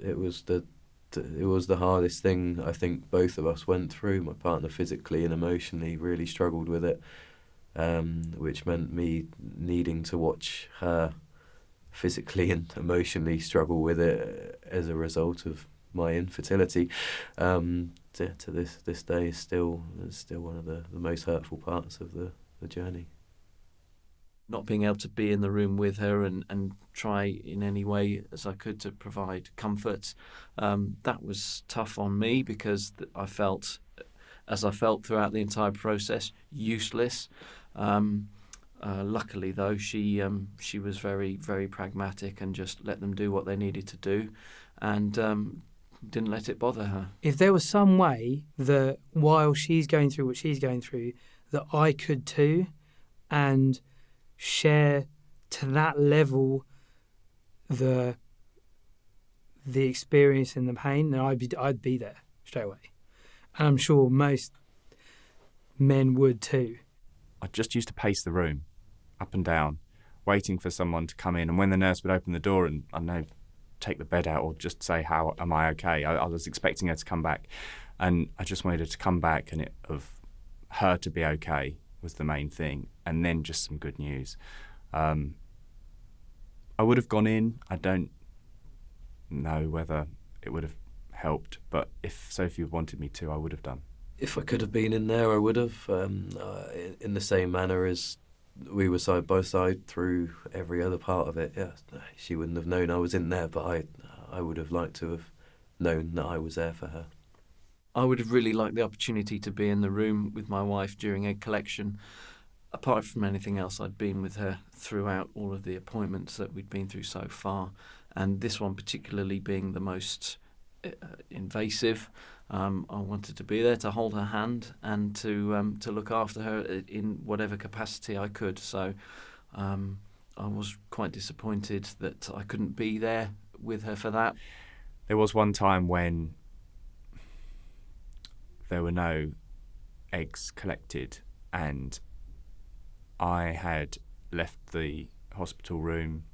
the hardest thing I think both of us went through. My partner physically and emotionally really struggled with it, which meant me needing to watch her physically and emotionally struggle with it as a result of my infertility. To this day is still one of the most hurtful parts of the journey. Not being able to be in the room with her and try in any way as I could to provide comfort, that was tough on me because I felt, as I felt throughout the entire process, useless. Luckily, though, she was very, very pragmatic and just let them do what they needed to do, and didn't let it bother her. If there was some way that while she's going through what she's going through, that I could too, and share to that level the experience and the pain, then I'd be there straight away, and I'm sure most men would too. I just used to pace the room, up and down, waiting for someone to come in, and when the nurse would open the door and I don't know, take the bed out or just say, "How am I okay?" I was expecting her to come back, and I just wanted her to come back, and of her to be okay was the main thing, and then just some good news. I would have gone in. I don't know whether it would have helped, but if Sophie wanted me to, I would have done. If I could have been in there, I would have, in the same manner as we were side by side through every other part of it. Yeah, she wouldn't have known I was in there, but I would have liked to have known that I was there for her. I would have really liked the opportunity to be in the room with my wife during egg collection. Apart from anything else, I'd been with her throughout all of the appointments that we'd been through so far, and this one particularly being the most invasive. I wanted to be there to hold her hand and to look after her in whatever capacity I could. So I was quite disappointed that I couldn't be there with her for that. There was one time when there were no eggs collected, and I had left the hospital room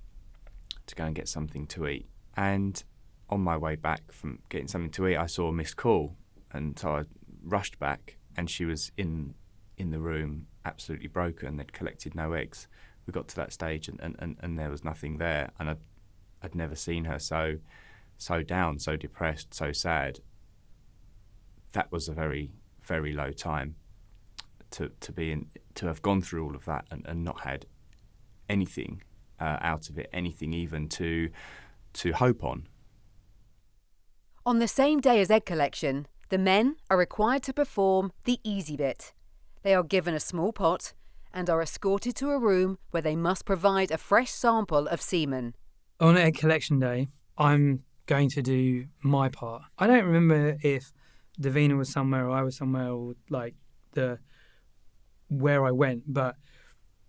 to go and get something to eat, and on my way back from getting something to eat, I saw a missed call, and so I rushed back, and she was in the room, absolutely broken. They'd collected no eggs. We got to that stage, and there was nothing there, and I'd never seen her so down, so depressed, so sad. That was a very, very low time to be in, to have gone through all of that and not had anything out of it, anything even to hope on. On the same day as egg collection, the men are required to perform the easy bit. They are given a small pot and are escorted to a room where they must provide a fresh sample of semen. On egg collection day, I'm going to do my part. I don't remember if Davina was somewhere or I was somewhere, or like where I went,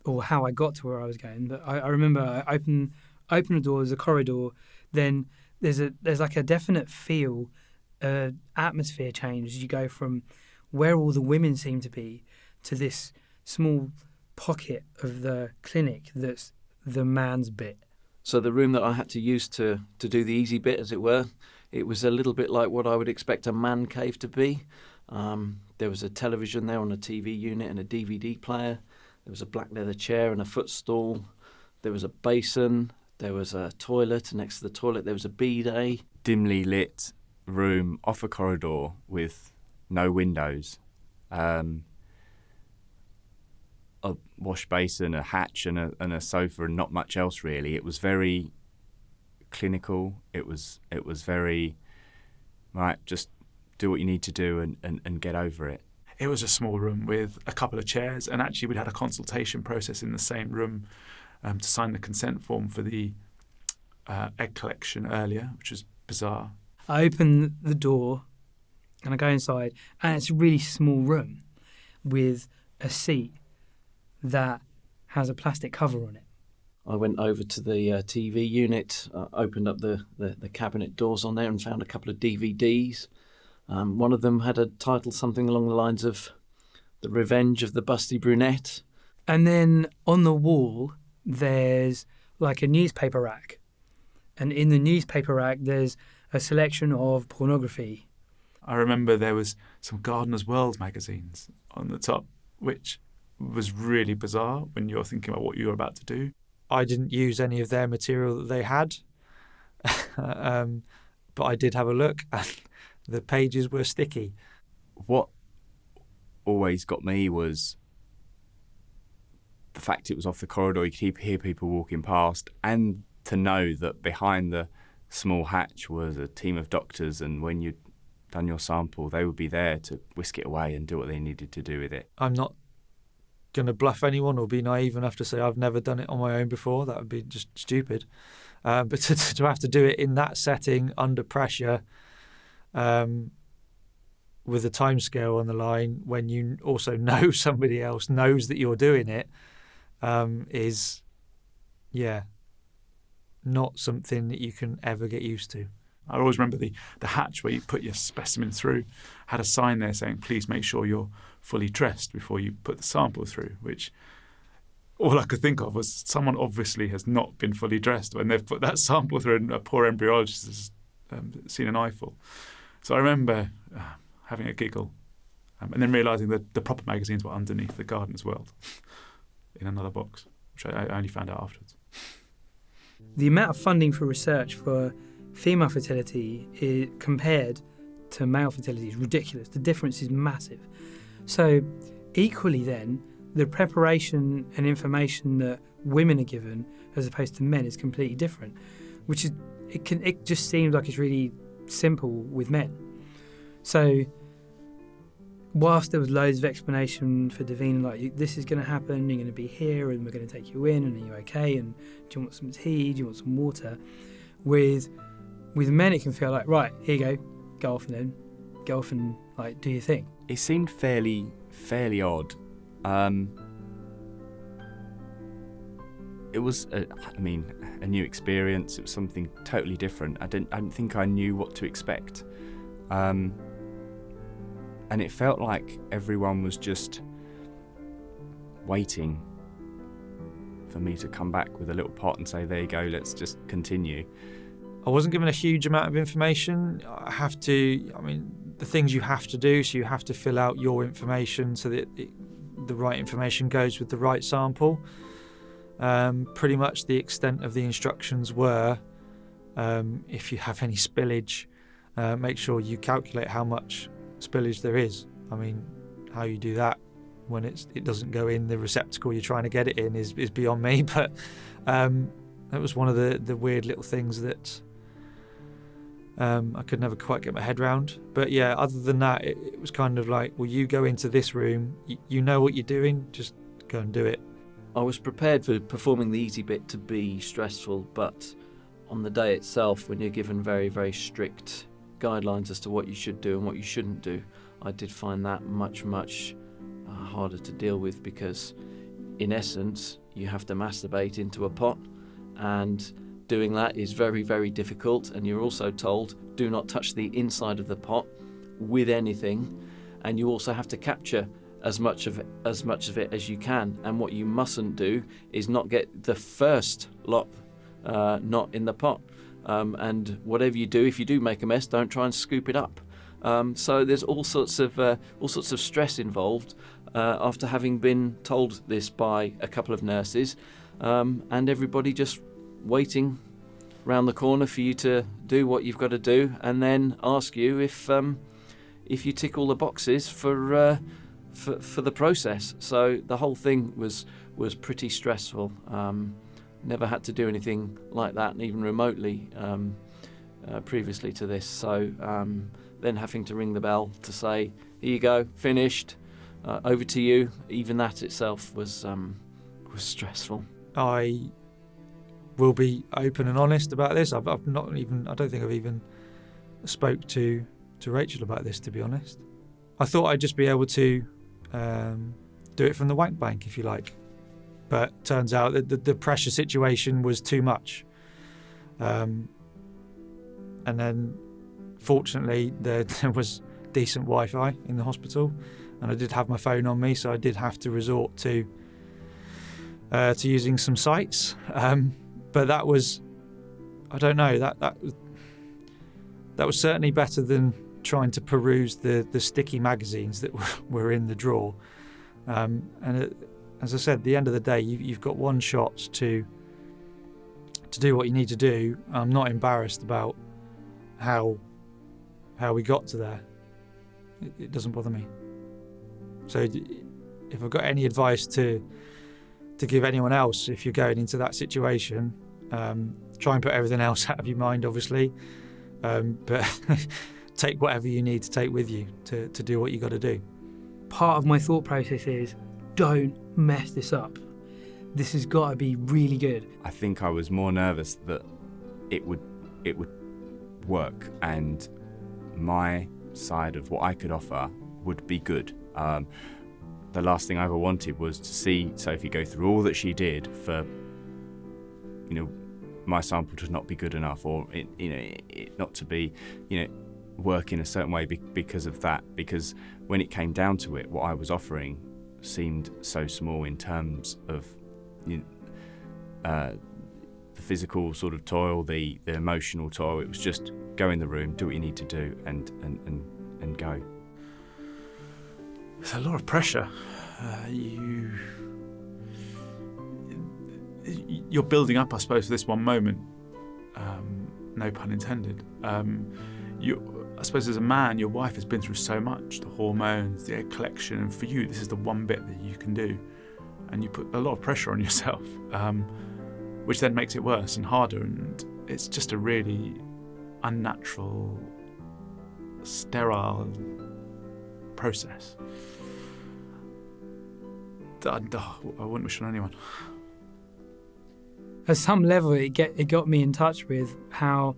or how I got to where I was going. But I remember I open the door, there's a corridor, then there's like a definite feel, atmosphere change as you go from where all the women seem to be to this small pocket of the clinic that's the man's bit. So the room that I had to use to do the easy bit, as it were, it was a little bit like what I would expect a man cave to be. There was a television there on a TV unit and a DVD player. There was a black leather chair and a footstool. There was a basin. There was a toilet. And next to the toilet, there was a bidet. Dimly lit room off a corridor with no windows. A wash basin, a hatch, and a sofa, and not much else really. It was very clinical. It was very, right, just do what you need to do and get over it. It was a small room with a couple of chairs, and actually we'd had a consultation process in the same room to sign the consent form for the egg collection earlier, which was bizarre. I open the door and I go inside, and it's a really small room with a seat that has a plastic cover on it. I went over to the TV unit, opened up the cabinet doors on there and found a couple of DVDs. One of them had a title something along the lines of The Revenge of the Busty Brunette. And then on the wall, there's like a newspaper rack. And in the newspaper rack, there's a selection of pornography. I remember there was some Gardener's World magazines on the top, which was really bizarre when you're thinking about what you're about to do. I didn't use any of their material that they had, but I did have a look, and the pages were sticky. What always got me was the fact it was off the corridor. You could hear people walking past, and to know that behind the small hatch was a team of doctors, and when you'd done your sample, they would be there to whisk it away and do what they needed to do with it. I'm not going to bluff anyone or be naive enough to say I've never done it on my own before. That would be just stupid. But to have to do it in that setting, under pressure, with a timescale on the line, when you also know somebody else knows that you're doing it, is, not something that you can ever get used to. I always remember the hatch where you put your specimen through had a sign there saying, please make sure you're fully dressed before you put the sample through, which all I could think of was someone obviously has not been fully dressed when they've put that sample through, and a poor embryologist has seen an eyeful. So I remember having a giggle and then realising that the proper magazines were underneath the Gardener's World in another box, which I only found out afterwards. The amount of funding for research for female fertility compared to male fertility is ridiculous. The difference is massive. So equally then, the preparation and information that women are given as opposed to men is completely different, which is it just seems like it's really simple with men. So whilst there was loads of explanation for Davina, like, this is going to happen, you're going to be here and we're going to take you in, and are you okay, and do you want some tea, do you want some water? With men it can feel like, right, here you go off and like do your thing. It seemed fairly odd. It was a new experience. It was something totally different. I didn't think I knew what to expect. And it felt like everyone was just waiting for me to come back with a little pot and say, there you go, let's just continue. I wasn't given a huge amount of information. The things you have to do, so you have to fill out your information so that the right information goes with the right sample. Pretty much the extent of the instructions were, if you have any spillage, make sure you calculate how much spillage there is. How you do that when it doesn't go in the receptacle you're trying to get it in is beyond me, but that was one of the weird little things that I could never quite get my head around. But yeah, other than that, it was kind of like, well, you go into this room, you know what you're doing, just go and do it. I was prepared for performing the easy bit to be stressful, but on the day itself, when you're given very, very strict guidelines as to what you should do and what you shouldn't do, I did find that much harder to deal with, because in essence you have to masturbate into a pot, and doing that is very, very difficult, and you're also told do not touch the inside of the pot with anything, and you also have to capture as much of it as you can, and what you mustn't do is not get the first lot not in the pot, and whatever you do, if you do make a mess, don't try and scoop it up. So there's all sorts of stress involved after having been told this by a couple of nurses, and everybody just waiting round the corner for you to do what you've got to do, and then ask you if you tick all the boxes for the process. So the whole thing was pretty stressful. Never had to do anything like that, even remotely, previously to this. So then having to ring the bell to say, here you go, finished, over to you, even that itself was stressful. I will be open and honest about this. I don't think I've even spoke to Rachel about this, to be honest. I thought I'd just be able to do it from the wank bank, if you like. But turns out that the pressure situation was too much. And then, fortunately, there was decent Wi-Fi in the hospital, and I did have my phone on me, so I did have to resort to using some sites. But that was, I don't know, that was certainly better than trying to peruse the sticky magazines that were in the drawer. As I said, at the end of the day, you've got one shot to do what you need to do. I'm not embarrassed about how we got to there. It doesn't bother me. So if I've got any advice to give anyone else, if you're going into that situation, try and put everything else out of your mind, obviously, but take whatever you need to take with you to do what you got to do. Part of my thought process is, don't mess this up. This has got to be really good. I think I was more nervous that it would work, and my side of what I could offer would be good. The last thing I ever wanted was to see Sophie go through all that she did for, my sample to not be good enough, or it not to be, work in a certain way because of that. Because when it came down to it, what I was offering seemed so small in terms of the physical sort of toil, the emotional toil. It was just go in the room, do what you need to do, and go. There's a lot of pressure. You're building up, I suppose, for this one moment. No pun intended. I suppose as a man, your wife has been through so much, the hormones, the egg collection, and for you, this is the one bit that you can do. And you put a lot of pressure on yourself, which then makes it worse and harder, and it's just a really unnatural, sterile process. I wouldn't wish on anyone. At some level, it got me in touch with how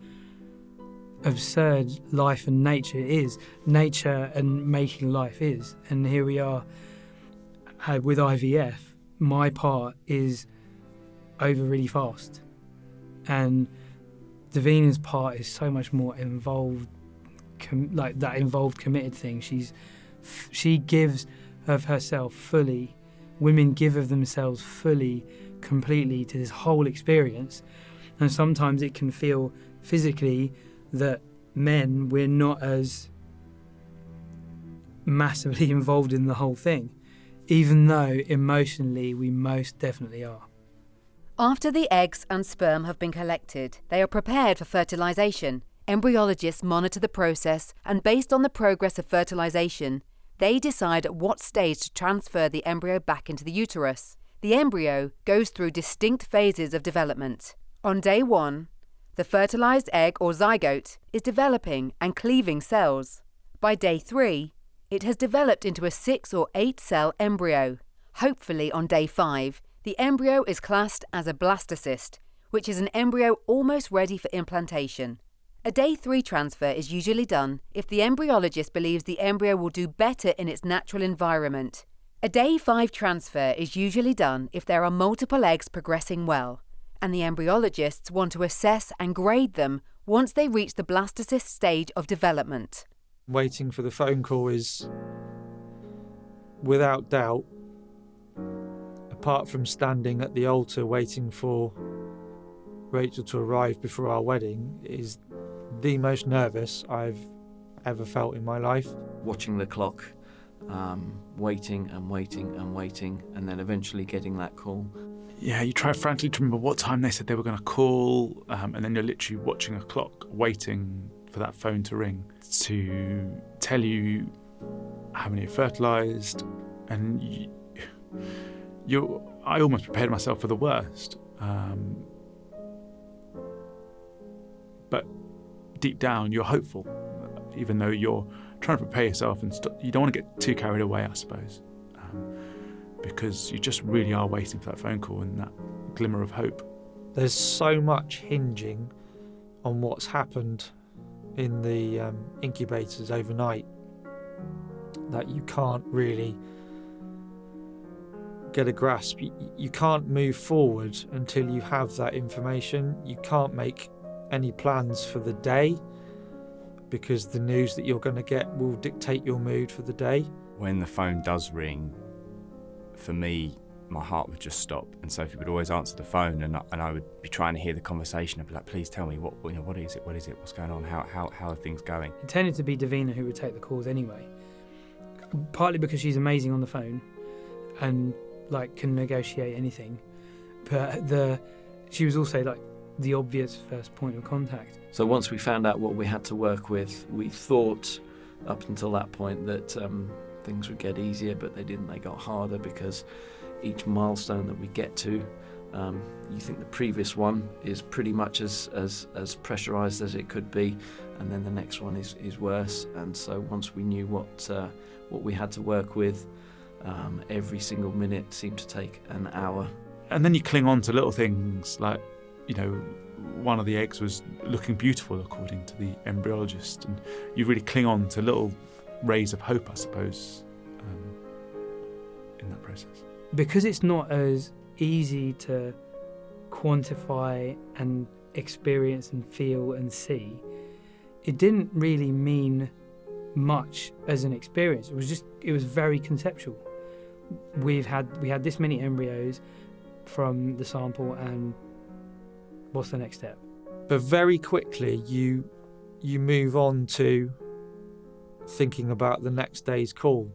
absurd life and nature is. Nature and making life is. And here we are with IVF. My part is over really fast. And Davina's part is so much more involved, like that involved, committed thing. She gives of herself fully. Women give of themselves fully, completely to this whole experience. And sometimes it can feel physically that men, we're not as massively involved in the whole thing, even though emotionally we most definitely are. After the eggs and sperm have been collected, they are prepared for fertilisation. Embryologists monitor the process, and based on the progress of fertilisation, they decide at what stage to transfer the embryo back into the uterus. The embryo goes through distinct phases of development. On day 1, the fertilised egg or zygote is developing and cleaving cells. By day 3, it has developed into a 6 or 8 cell embryo. Hopefully on day 5, the embryo is classed as a blastocyst, which is an embryo almost ready for implantation. A day 3 transfer is usually done if the embryologist believes the embryo will do better in its natural environment. A day 5 transfer is usually done if there are multiple eggs progressing well, and the embryologists want to assess and grade them once they reach the blastocyst stage of development. Waiting for the phone call is, without doubt, apart from standing at the altar waiting for Rachel to arrive before our wedding, is the most nervous I've ever felt in my life. Watching the clock, waiting and waiting and waiting, and then eventually getting that call. Yeah, you try frantically to remember what time they said they were going to call, and then you're literally watching a clock, waiting for that phone to ring to tell you how many are fertilised, and I almost prepared myself for the worst, but deep down you're hopeful, even though you're trying to prepare yourself, and you don't want to get too carried away, I suppose, because you just really are waiting for that phone call and that glimmer of hope. There's so much hinging on what's happened in the incubators overnight that you can't really get a grasp. You can't move forward until you have that information. You can't make any plans for the day because the news that you're going to get will dictate your mood for the day. When the phone does ring, for me, my heart would just stop, and Sophie would always answer the phone, and I would be trying to hear the conversation. I'd be like, "Please tell me what is it? What's going on? How are things going?" It tended to be Davina who would take the calls anyway, partly because she's amazing on the phone, and can negotiate anything, but she was also the obvious first point of contact. So once we found out what we had to work with, we thought up until that point that things would get easier, but they didn't. They got harder because each milestone that we get to, you think the previous one is pretty much as pressurised as it could be, and then the next one is worse. And so once we knew what we had to work with, every single minute seemed to take an hour. And then you cling on to little things like, one of the eggs was looking beautiful according to the embryologist, and you really cling on to little rays of hope, I suppose, in that process. Because it's not as easy to quantify and experience and feel and see, it didn't really mean much as an experience. It was very conceptual. We had this many embryos from the sample, and what's the next step? But very quickly you move on to thinking about the next day's call.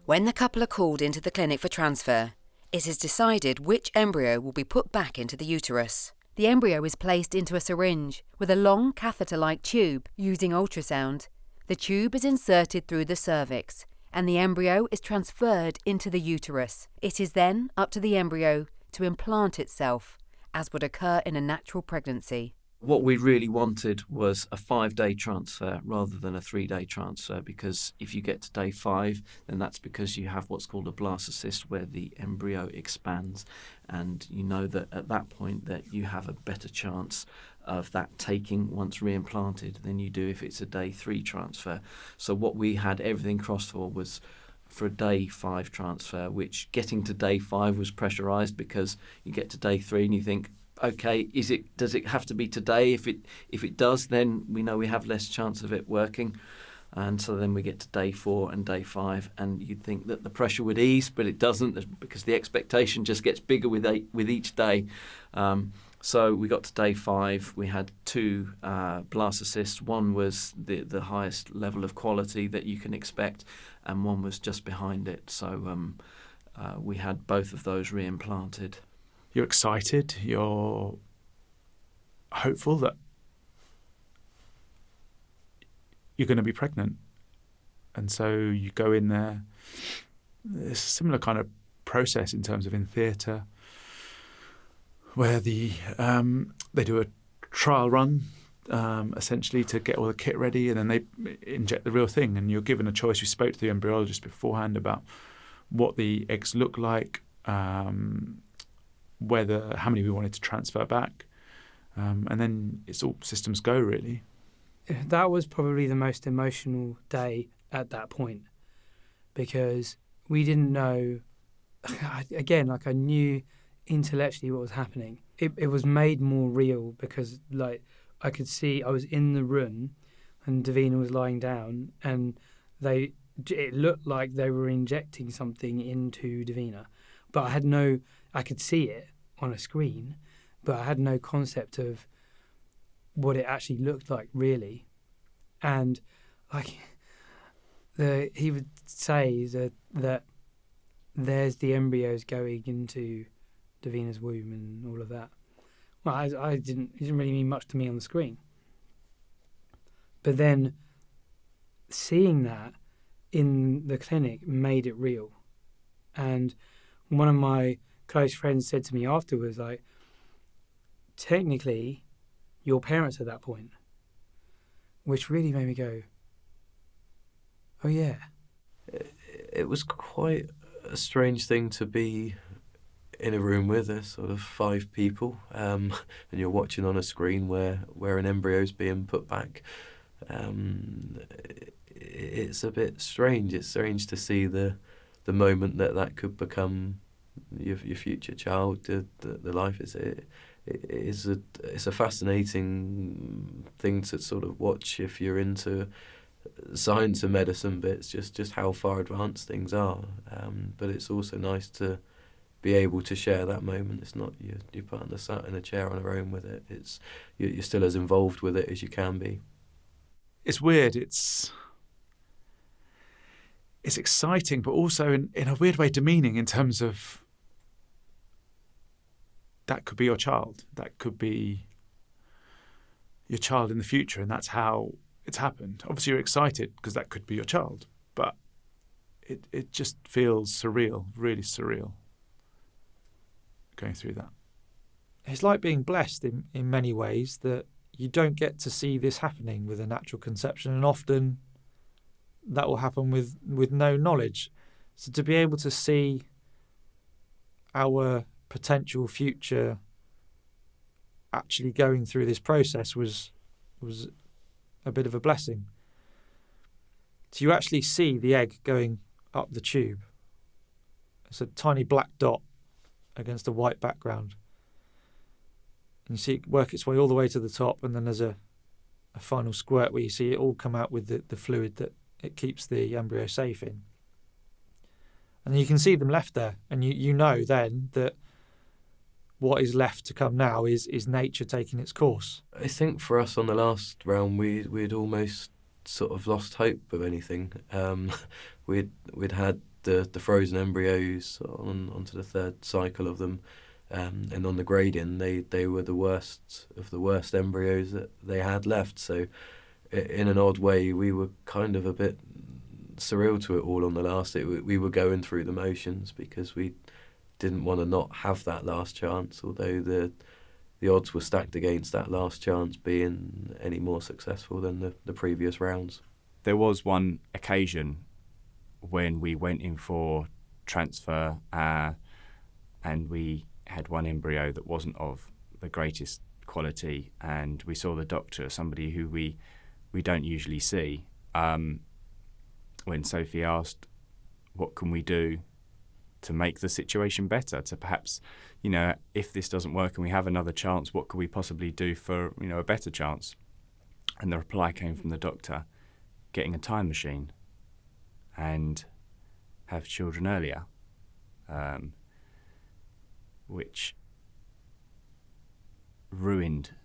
When the couple are called into the clinic for transfer, it is decided which embryo will be put back into the uterus. The embryo is placed into a syringe with a long catheter-like tube using ultrasound. The tube is inserted through the cervix, and the embryo is transferred into the uterus. It is then up to the embryo to implant itself, as would occur in a natural pregnancy. What we really wanted was a 5-day transfer rather than a 3-day transfer, because if you get to day 5, then that's because you have what's called a blastocyst, where the embryo expands, and you know that at that point that you have a better chance of that taking once reimplanted than you do if it's a day 3 transfer. So what we had everything crossed for was for a day 5 transfer, which getting to day 5 was pressurised, because you get to day 3 and you think, okay, does it have to be today? If it does, then we know we have less chance of it working. And so then we get to day 4 and day 5, and you'd think that the pressure would ease, but it doesn't, because the expectation just gets bigger with each day. So we got to day 5. We had 2 blastocysts. One was the highest level of quality that you can expect, and one was just behind it. So we had both of those reimplanted. You're excited, you're hopeful that you're going to be pregnant. And so you go in there. It's a similar kind of process in terms of in theatre, where they do a trial run, essentially, to get all the kit ready, and then they inject the real thing, and you're given a choice. We spoke to the embryologist beforehand about what the eggs look like, how many we wanted to transfer back, And then it's all systems go, really. That was probably the most emotional day at that point, because we didn't know. Again, like, I knew intellectually what was happening. It was made more real because, like, I could see, I was in the room and Davina was lying down, and it looked like they were injecting something into Davina, but I could see it on a screen, but I had no concept of what it actually looked like, really. And like, he would say that there's the embryos going into Davina's womb and all of that. Well, it didn't really mean much to me on the screen. But then seeing that in the clinic made it real. And one of my close friends said to me afterwards, like, technically, your parents at that point, which really made me go, oh yeah. It was quite a strange thing to be in a room with us, sort of 5 people, and you're watching on a screen where an embryo's being put back. It's a bit strange. It's strange to see the moment that could become your future child. The life it's a fascinating thing to sort of watch if you're into science and medicine, but it's just how far advanced things are. But it's also nice to be able to share that moment. It's not your partner sat in a chair on her own with it. It's you're still as involved with it as you can be. It's weird. It's exciting, but also in a weird way demeaning, in terms of that could be your child. That could be your child in the future, and that's how it's happened. Obviously, you're excited because that could be your child, but it just feels surreal, really surreal, going through that. It's like being blessed in many ways, that you don't get to see this happening with a natural conception, and often that will happen with no knowledge. So to be able to see our potential future actually going through this process was a bit of a blessing. So you actually see the egg going up the tube. It's a tiny black dot against a white background. And you see it work its way all the way to the top, and then there's a final squirt where you see it all come out with the fluid that it keeps the embryo safe in. And you can see them left there, and you know then that what is left to come now is nature taking its course. I think for us on the last round, we'd almost sort of lost hope of anything. We'd had the frozen embryos onto the 3rd cycle of them, and on the gradient they were the worst of the worst embryos that they had left. So in an odd way, we were kind of a bit surreal to it all on the last. We were going through the motions because we didn't want to not have that last chance, although the odds were stacked against that last chance being any more successful than the previous rounds. There was one occasion when we went in for transfer, and we had one embryo that wasn't of the greatest quality, and we saw the doctor, somebody who we don't usually see, when Sophie asked, what can we do to make the situation better, to perhaps, if this doesn't work and we have another chance, what could we possibly do for, a better chance? And the reply came from the doctor, getting a time machine and have children earlier, which ruined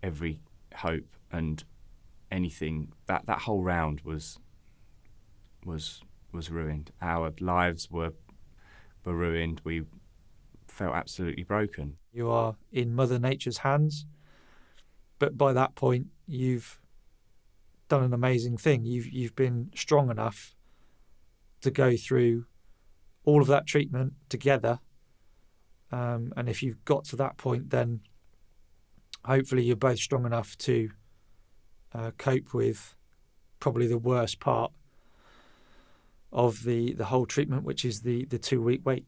every hope and anything. That whole round was ruined. Our lives were ruined. We felt absolutely broken. You are in Mother Nature's hands, but by that point you've done an amazing thing. You've been strong enough to go through all of that treatment together, and if you've got to that point, then hopefully you're both strong enough to cope with probably the worst part of the whole treatment, which is the 2-week wait.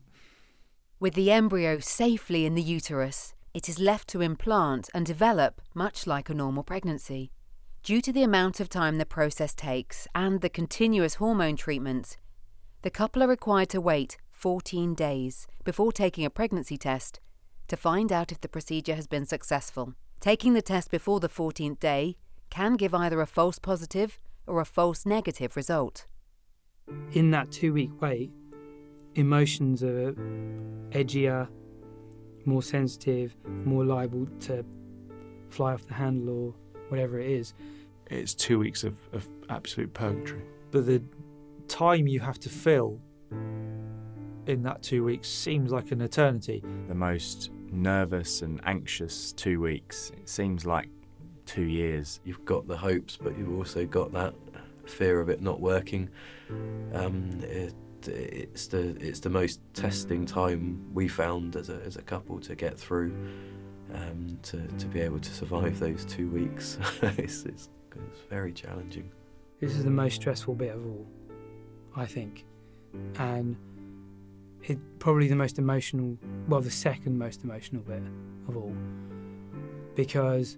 With the embryo safely in the uterus, it is left to implant and develop much like a normal pregnancy. Due to the amount of time the process takes and the continuous hormone treatments, the couple are required to wait 14 days before taking a pregnancy test to find out if the procedure has been successful. Taking the test before the 14th day can give either a false positive or a false negative result. In that 2-week wait, emotions are edgier, more sensitive, more liable to fly off the handle or whatever it is. It's 2 weeks of absolute purgatory. But the time you have to fill in that 2 weeks seems like an eternity. The most nervous and anxious 2 weeks. It seems like 2 years. You've got the hopes, but you've also got that fear of it not working. It's the most testing time we found as a couple to get through, to be able to survive those 2 weeks. It's very challenging. This is the most stressful bit of all, I think. And it's probably the most emotional, well, the second most emotional bit of all. Because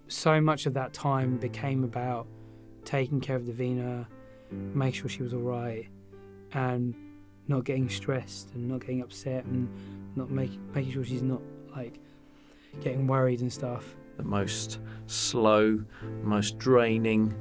so much of that time became about taking care of Davina, make sure she was all right, and not getting stressed and not getting upset and not making sure she's not like getting worried and stuff. The most slow, most draining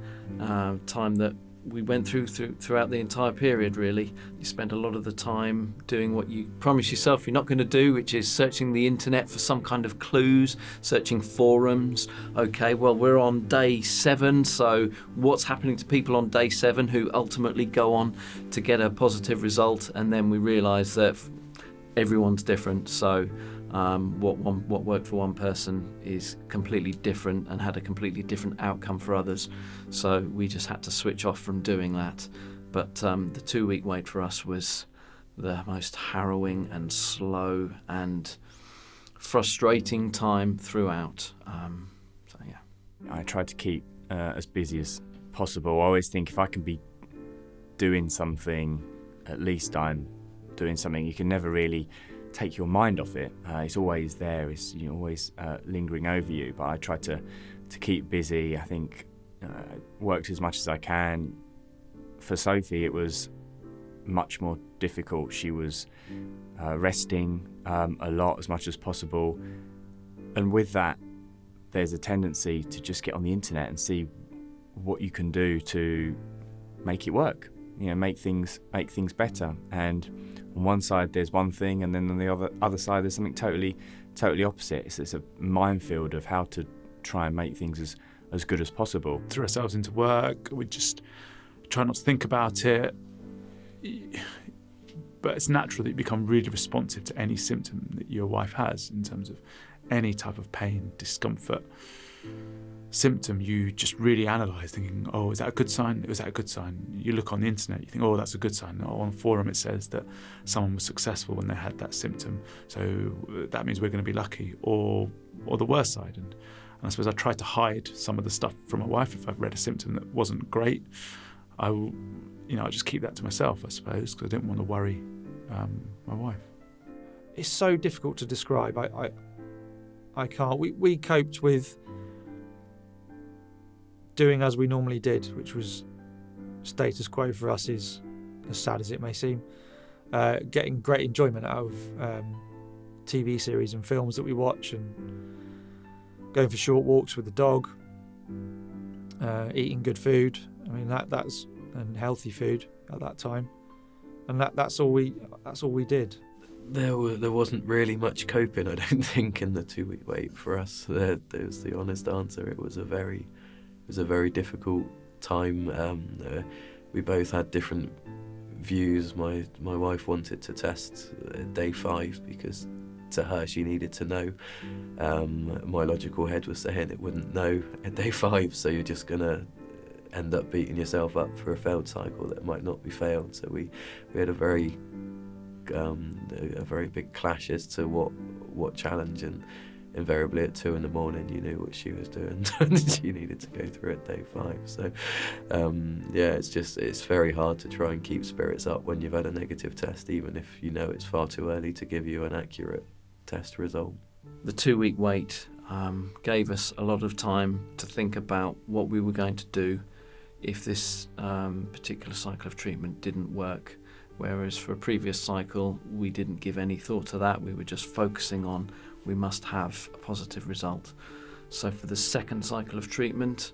time that we went throughout the entire period, really. You spent a lot of the time doing what you promise yourself you're not going to do, which is searching the internet for some kind of clues, searching forums. Okay, well, we're on day 7, so what's happening to people on day 7 who ultimately go on to get a positive result? And then we realise that everyone's different, so what worked for one person is completely different and had a completely different outcome for others. So we just had to switch off from doing that. But the 2-week wait for us was the most harrowing and slow and frustrating time throughout. So yeah. I tried to keep as busy as possible. I always think if I can be doing something, at least I'm doing something. You can never really take your mind off it. It's always there. It's always lingering over you. But I try to keep busy. I think worked as much as I can. For Sophie, it was much more difficult. She was resting a lot, as much as possible, and with that, there's a tendency to just get on the internet and see what you can do to make it work. Make things better. And on one side there's one thing, and then on the other side there's something totally opposite. It's a minefield of how to try and make things as good as possible. Threw ourselves into work. We just try not to think about it. But it's natural that you become really responsive to any symptom that your wife has in terms of any type of pain, discomfort, symptom. You just really analyse, thinking, oh, is that a good sign? Was that a good sign? You look on the internet, you think, oh, that's a good sign. Or on a forum it says that someone was successful when they had that symptom, so that means we're going to be lucky. Or the worst side. And I suppose I tried to hide some of the stuff from my wife. If I've read a symptom that wasn't great, I just keep that to myself, I suppose, because I didn't want to worry my wife. It's so difficult to describe. I can't. We coped with doing as we normally did, which was status quo for us, is as sad as it may seem. Getting great enjoyment out of TV series and films that we watch, and going for short walks with the dog, eating good food. I mean that's and healthy food at that time, and that's all we did. There wasn't really much coping, I don't think, in the 2-week wait for us. There's the honest answer. It was a very difficult time. We both had different views. My wife wanted to test day 5 because to her she needed to know. My logical head was saying it wouldn't know at day 5, so you're just gonna end up beating yourself up for a failed cycle that might not be failed. So we had a very big clash as to what challenge, and invariably at 2 a.m. you knew what she was doing. She needed to go through at day 5. So it's very hard to try and keep spirits up when you've had a negative test, even if you know it's far too early to give you an accurate test result. The 2-week wait gave us a lot of time to think about what we were going to do if this particular cycle of treatment didn't work. Whereas for a previous cycle, we didn't give any thought to that. We were just focusing on we must have a positive result. So for the second cycle of treatment,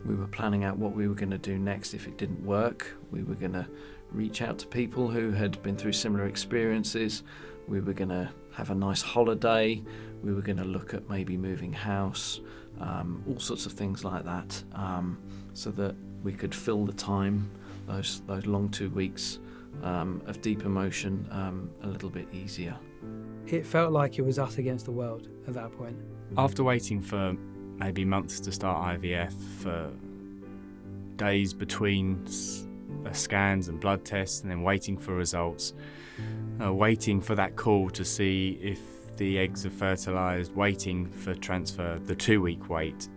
we were planning out what we were going to do next if it didn't work. We were going to reach out to people who had been through similar experiences. We were going to have a nice holiday. We were going to look at maybe moving house, all sorts of things like that, so that we could fill the time, those long 2 weeks of deep emotion, a little bit easier. It felt like it was us against the world at that point. After waiting for maybe months to start IVF, for days between scans and blood tests, and then waiting for results, waiting for that call to see if the eggs are fertilised, waiting for transfer, the 2-week wait,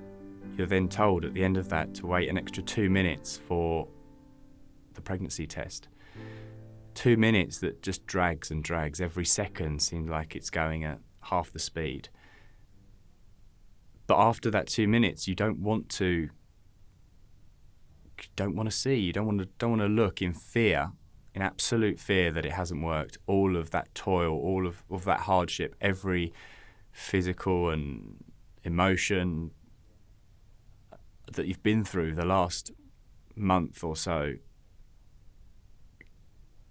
you're then told at the end of that to wait an extra 2 minutes for the pregnancy test. 2 minutes that just drags and drags. Every second seems like it's going at half the speed. But after that 2 minutes, you don't want to see, you don't want to look in fear, in absolute fear that it hasn't worked. All of that toil, all of that hardship, every physical and emotion that you've been through the last month or so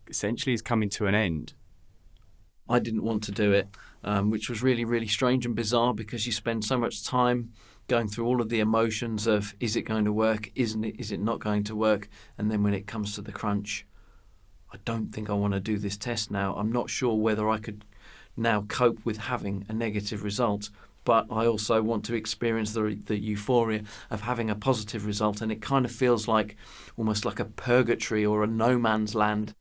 essentially is coming to an end. I didn't want to do it, which was really, really strange and bizarre, because you spend so much time going through all of the emotions of, is it going to work, is it not going to work, and then when it comes to the crunch, I don't think I want to do this test now. I'm not sure whether I could now cope with having a negative result, but I also want to experience the euphoria of having a positive result, and it kind of feels like almost like a purgatory or a no man's land.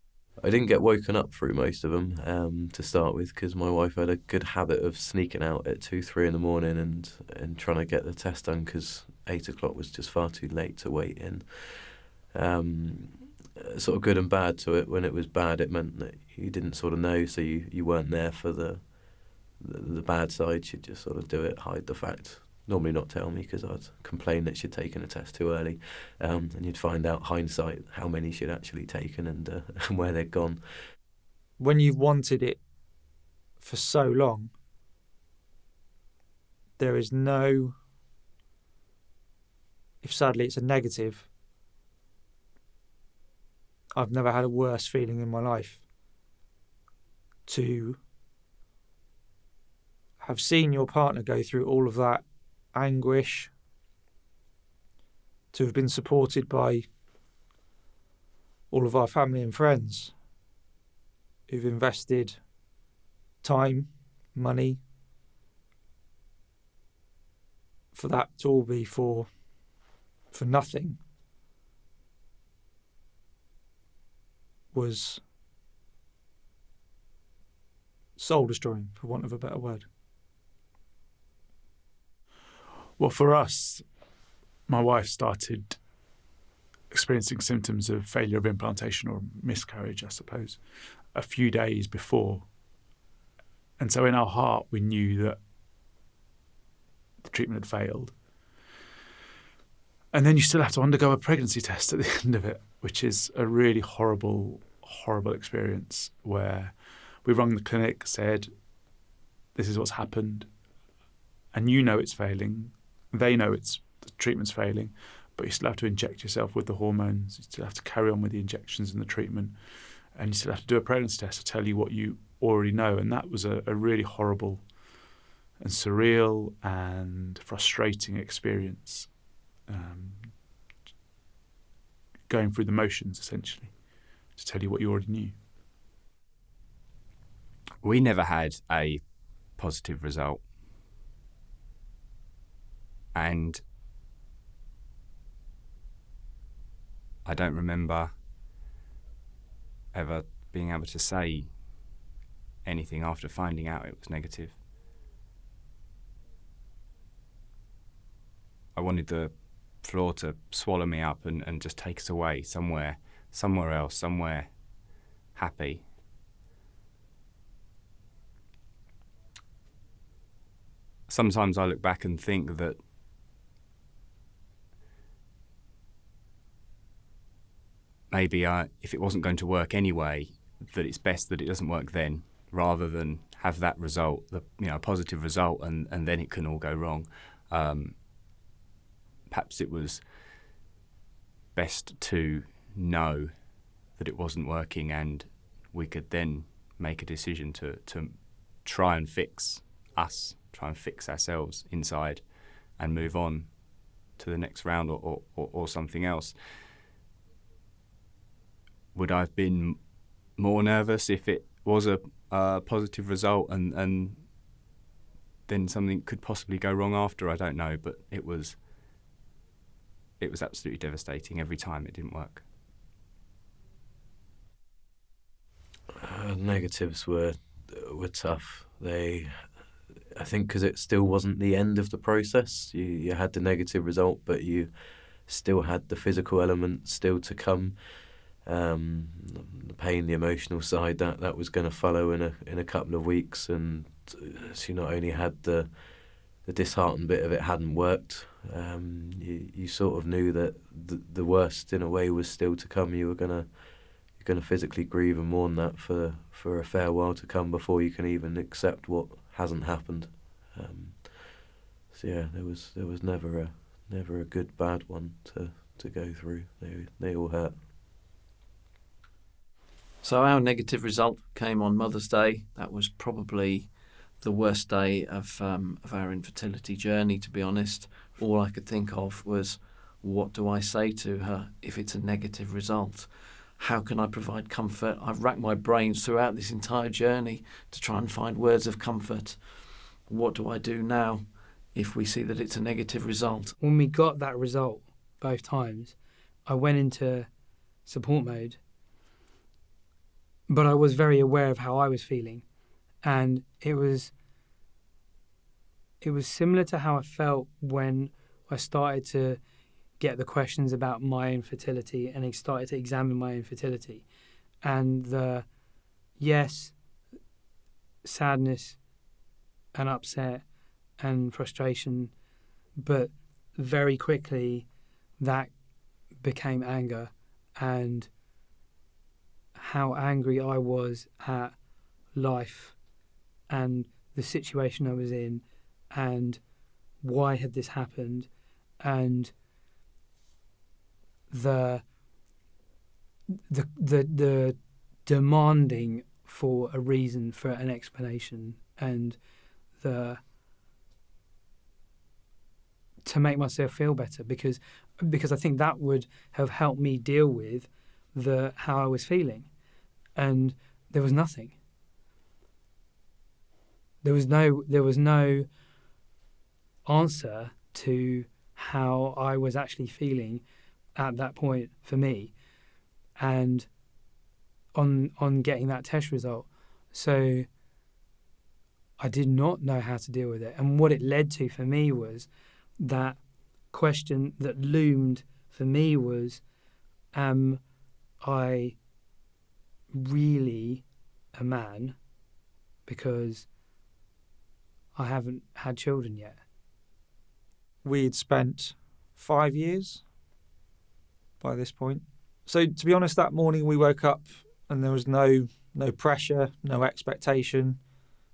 I didn't get woken up through most of them to start with, because my wife had a good habit of sneaking out at 2-3 in the morning and trying to get the test done, because 8 o'clock was just far too late to wait in. Sort of good and bad to it. When it was bad, it meant that you didn't sort of know, so you weren't there for the bad side. She'd just sort of do it, hide the fact. Normally not tell me, because I'd complain that she'd taken a test too early, and you'd find out hindsight how many she'd actually taken and where they'd gone. When you've wanted it for so long, there is no, if sadly it's a negative, I've never had a worse feeling in my life to have seen your partner go through all of that anguish, to have been supported by all of our family and friends who've invested time, money, for that to all be for nothing was soul destroying, for want of a better word. Well, for us, my wife started experiencing symptoms of failure of implantation, or miscarriage, I suppose, a few days before. And so in our heart, we knew that the treatment had failed. And then you still have to undergo a pregnancy test at the end of it, which is a really horrible, horrible experience, where we rung the clinic, said, this is what's happened, and you know it's failing. They know the treatment's failing, but you still have to inject yourself with the hormones. You still have to carry on with the injections and the treatment, and you still have to do a pregnancy test to tell you what you already know. And that was a really horrible and surreal and frustrating experience, going through the motions, essentially, to tell you what you already knew. We never had a positive result. And I don't remember ever being able to say anything after finding out it was negative. I wanted the floor to swallow me up and just take us away somewhere else, somewhere happy. sometimes I look back and think that maybe if it wasn't going to work anyway, that it's best that it doesn't work then, rather than have that result, a positive result, and then it can all go wrong. Perhaps it was best to know that it wasn't working, and we could then make a decision to try and fix ourselves inside and move on to the next round or something else. Would I have been more nervous if it was a positive result and then something could possibly go wrong after? I don't know, but it was absolutely devastating every time it didn't work. Negatives were tough. I think because it still wasn't the end of the process. You had the negative result, but you still had the physical element still to come. The pain, the emotional side that was going to follow in a couple of weeks, and so you not only had the disheartened bit of it hadn't worked. You sort of knew that the worst in a way was still to come. You're gonna physically grieve and mourn that for a fair while to come before you can even accept what hasn't happened. So yeah, there was never a good bad one to go through. They all hurt. So our negative result came on Mother's Day. That was probably the worst day of our infertility journey, to be honest. All I could think of was, what do I say to her if it's a negative result? How can I provide comfort? I've racked my brains throughout this entire journey to try and find words of comfort. What do I do now if we see that it's a negative result? When we got that result both times, I went into support mode, but I was very aware of how I was feeling, and it was similar to how I felt when I started to get the questions about my infertility and I started to examine my infertility, and the sadness and upset and frustration, but very quickly that became anger, and how angry I was at life and the situation I was in and why had this happened, and the demanding for a reason, for an explanation, and to make myself feel better, because I think that would have helped me deal with how I was feeling. And there was nothing. There was no answer to how I was actually feeling at that point for me, and on getting that test result. So I did not know how to deal with it. And what it led to for me was that question that loomed for me was, am I really a man because I haven't had children yet? We'd spent 5 years by this point. So to be honest, that morning we woke up and there was no pressure, no expectation,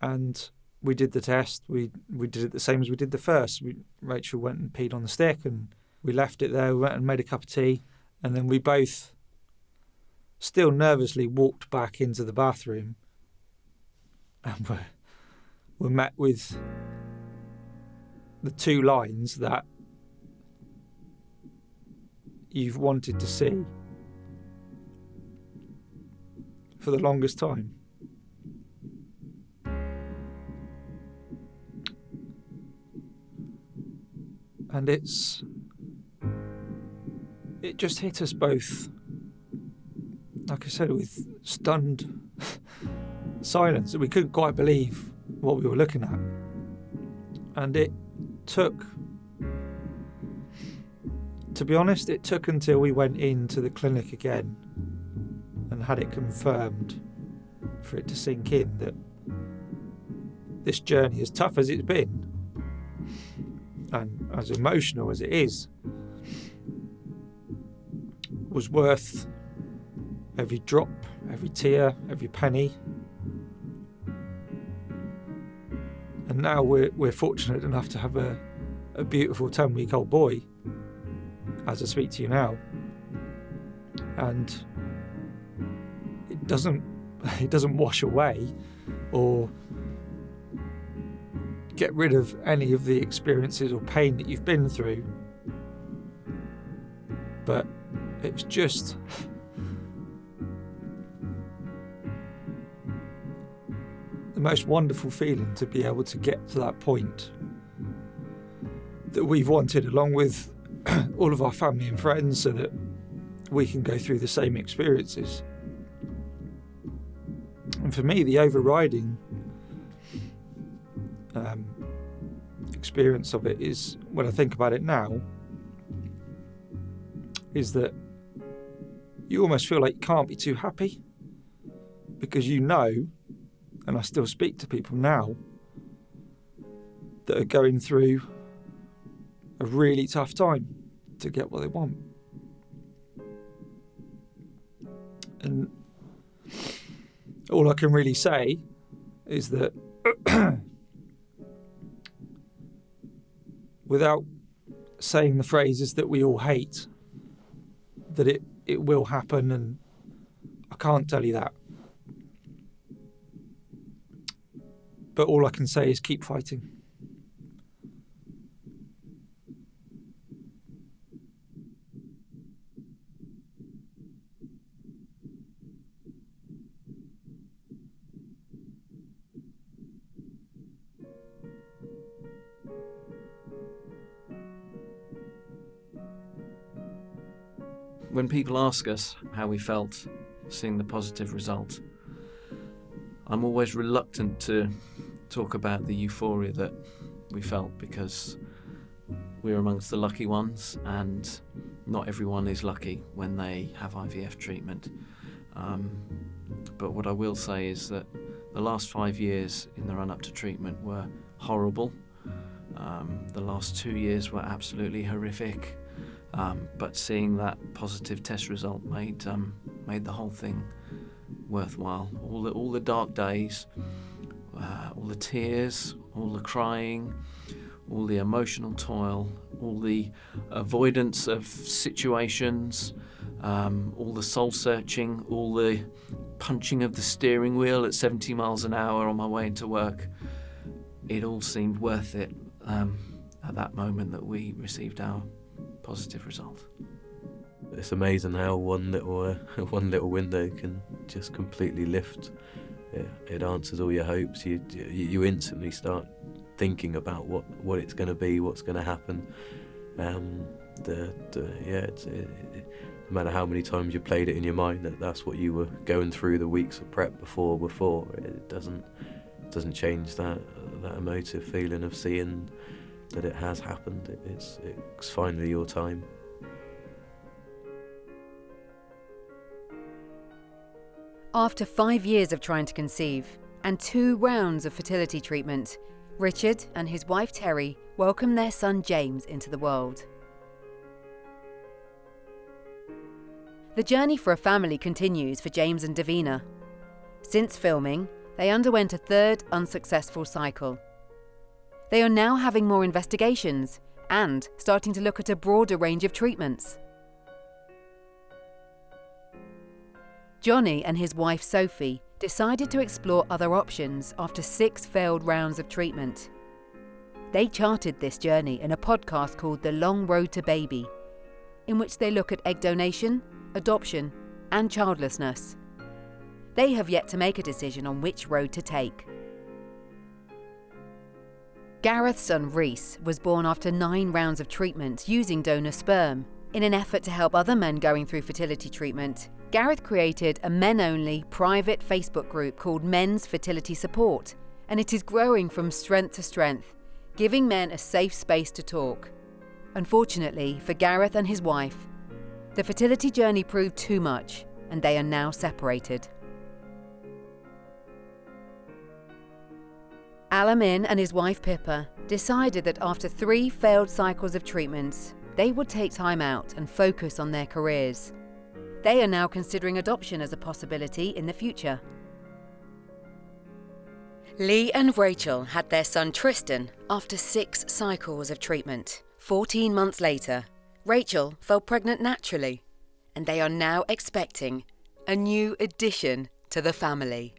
and we did the test. We did it the same as we did the first. Rachel went and peed on the stick and we left it there. We went and made a cup of tea, and then we both still nervously walked back into the bathroom, and we're met with the two lines that you've wanted to see for the longest time. And it just hit us both, like I said, with stunned silence. We couldn't quite believe what we were looking at. And it took, to be honest, it took until we went into the clinic again and had it confirmed for it to sink in that this journey, as tough as it's been, and as emotional as it is, was worth every drop, every tear, every penny. And now we're fortunate enough to have a beautiful 10-week-old boy as I speak to you now. And it doesn't wash away or get rid of any of the experiences or pain that you've been through. But it's just the most wonderful feeling to be able to get to that point that we've wanted, along with all of our family and friends, so that we can go through the same experiences. And for me, the overriding experience of it is, when I think about it now, is that you almost feel like you can't be too happy, because you know, and I still speak to people now that are going through a really tough time to get what they want. And all I can really say is that without saying the phrases that we all hate, that it will happen, and I can't tell you that. But all I can say is keep fighting. When people ask us how we felt seeing the positive result, I'm always reluctant to talk about the euphoria that we felt, because we're amongst the lucky ones, and not everyone is lucky when they have IVF treatment. But what I will say is that the last 5 years in the run-up to treatment were horrible. The last 2 years were absolutely horrific. But seeing that positive test result made the whole thing worthwhile. All the dark days, all the tears, all the crying, all the emotional toil, all the avoidance of situations, all the soul searching, all the punching of the steering wheel at 70 miles an hour on my way into work. It all seemed worth it at that moment that we received our positive result. It's amazing how one little window can just completely lift. It answers all your hopes. You instantly start thinking about what it's going to be, what's going to happen. No matter how many times you played it in your mind that's what you were going through the weeks of prep before, it doesn't change that emotive feeling of seeing that it has happened. It's finally your time. After 5 years of trying to conceive and 2 rounds of fertility treatment, Richard and his wife Terry welcomed their son James into the world. The journey for a family continues for James and Davina. Since filming, they underwent a 3rd unsuccessful cycle. They are now having more investigations and starting to look at a broader range of treatments. Johnny and his wife Sophie decided to explore other options after 6 failed rounds of treatment. They charted this journey in a podcast called The Long Road to Baby, in which they look at egg donation, adoption, and childlessness. They have yet to make a decision on which road to take. Gareth's son Reese was born after 9 rounds of treatment using donor sperm. In an effort to help other men going through fertility treatment, Gareth created a men-only private Facebook group called Men's Fertility Support, and it is growing from strength to strength, giving men a safe space to talk. Unfortunately for Gareth and his wife, the fertility journey proved too much, and they are now separated. Alamin and his wife Pippa decided that after 3 failed cycles of treatments, they would take time out and focus on their careers. They are now considering adoption as a possibility in the future. Lee and Rachel had their son Tristan after 6 cycles of treatment. 14 months later, Rachel fell pregnant naturally, and they are now expecting a new addition to the family.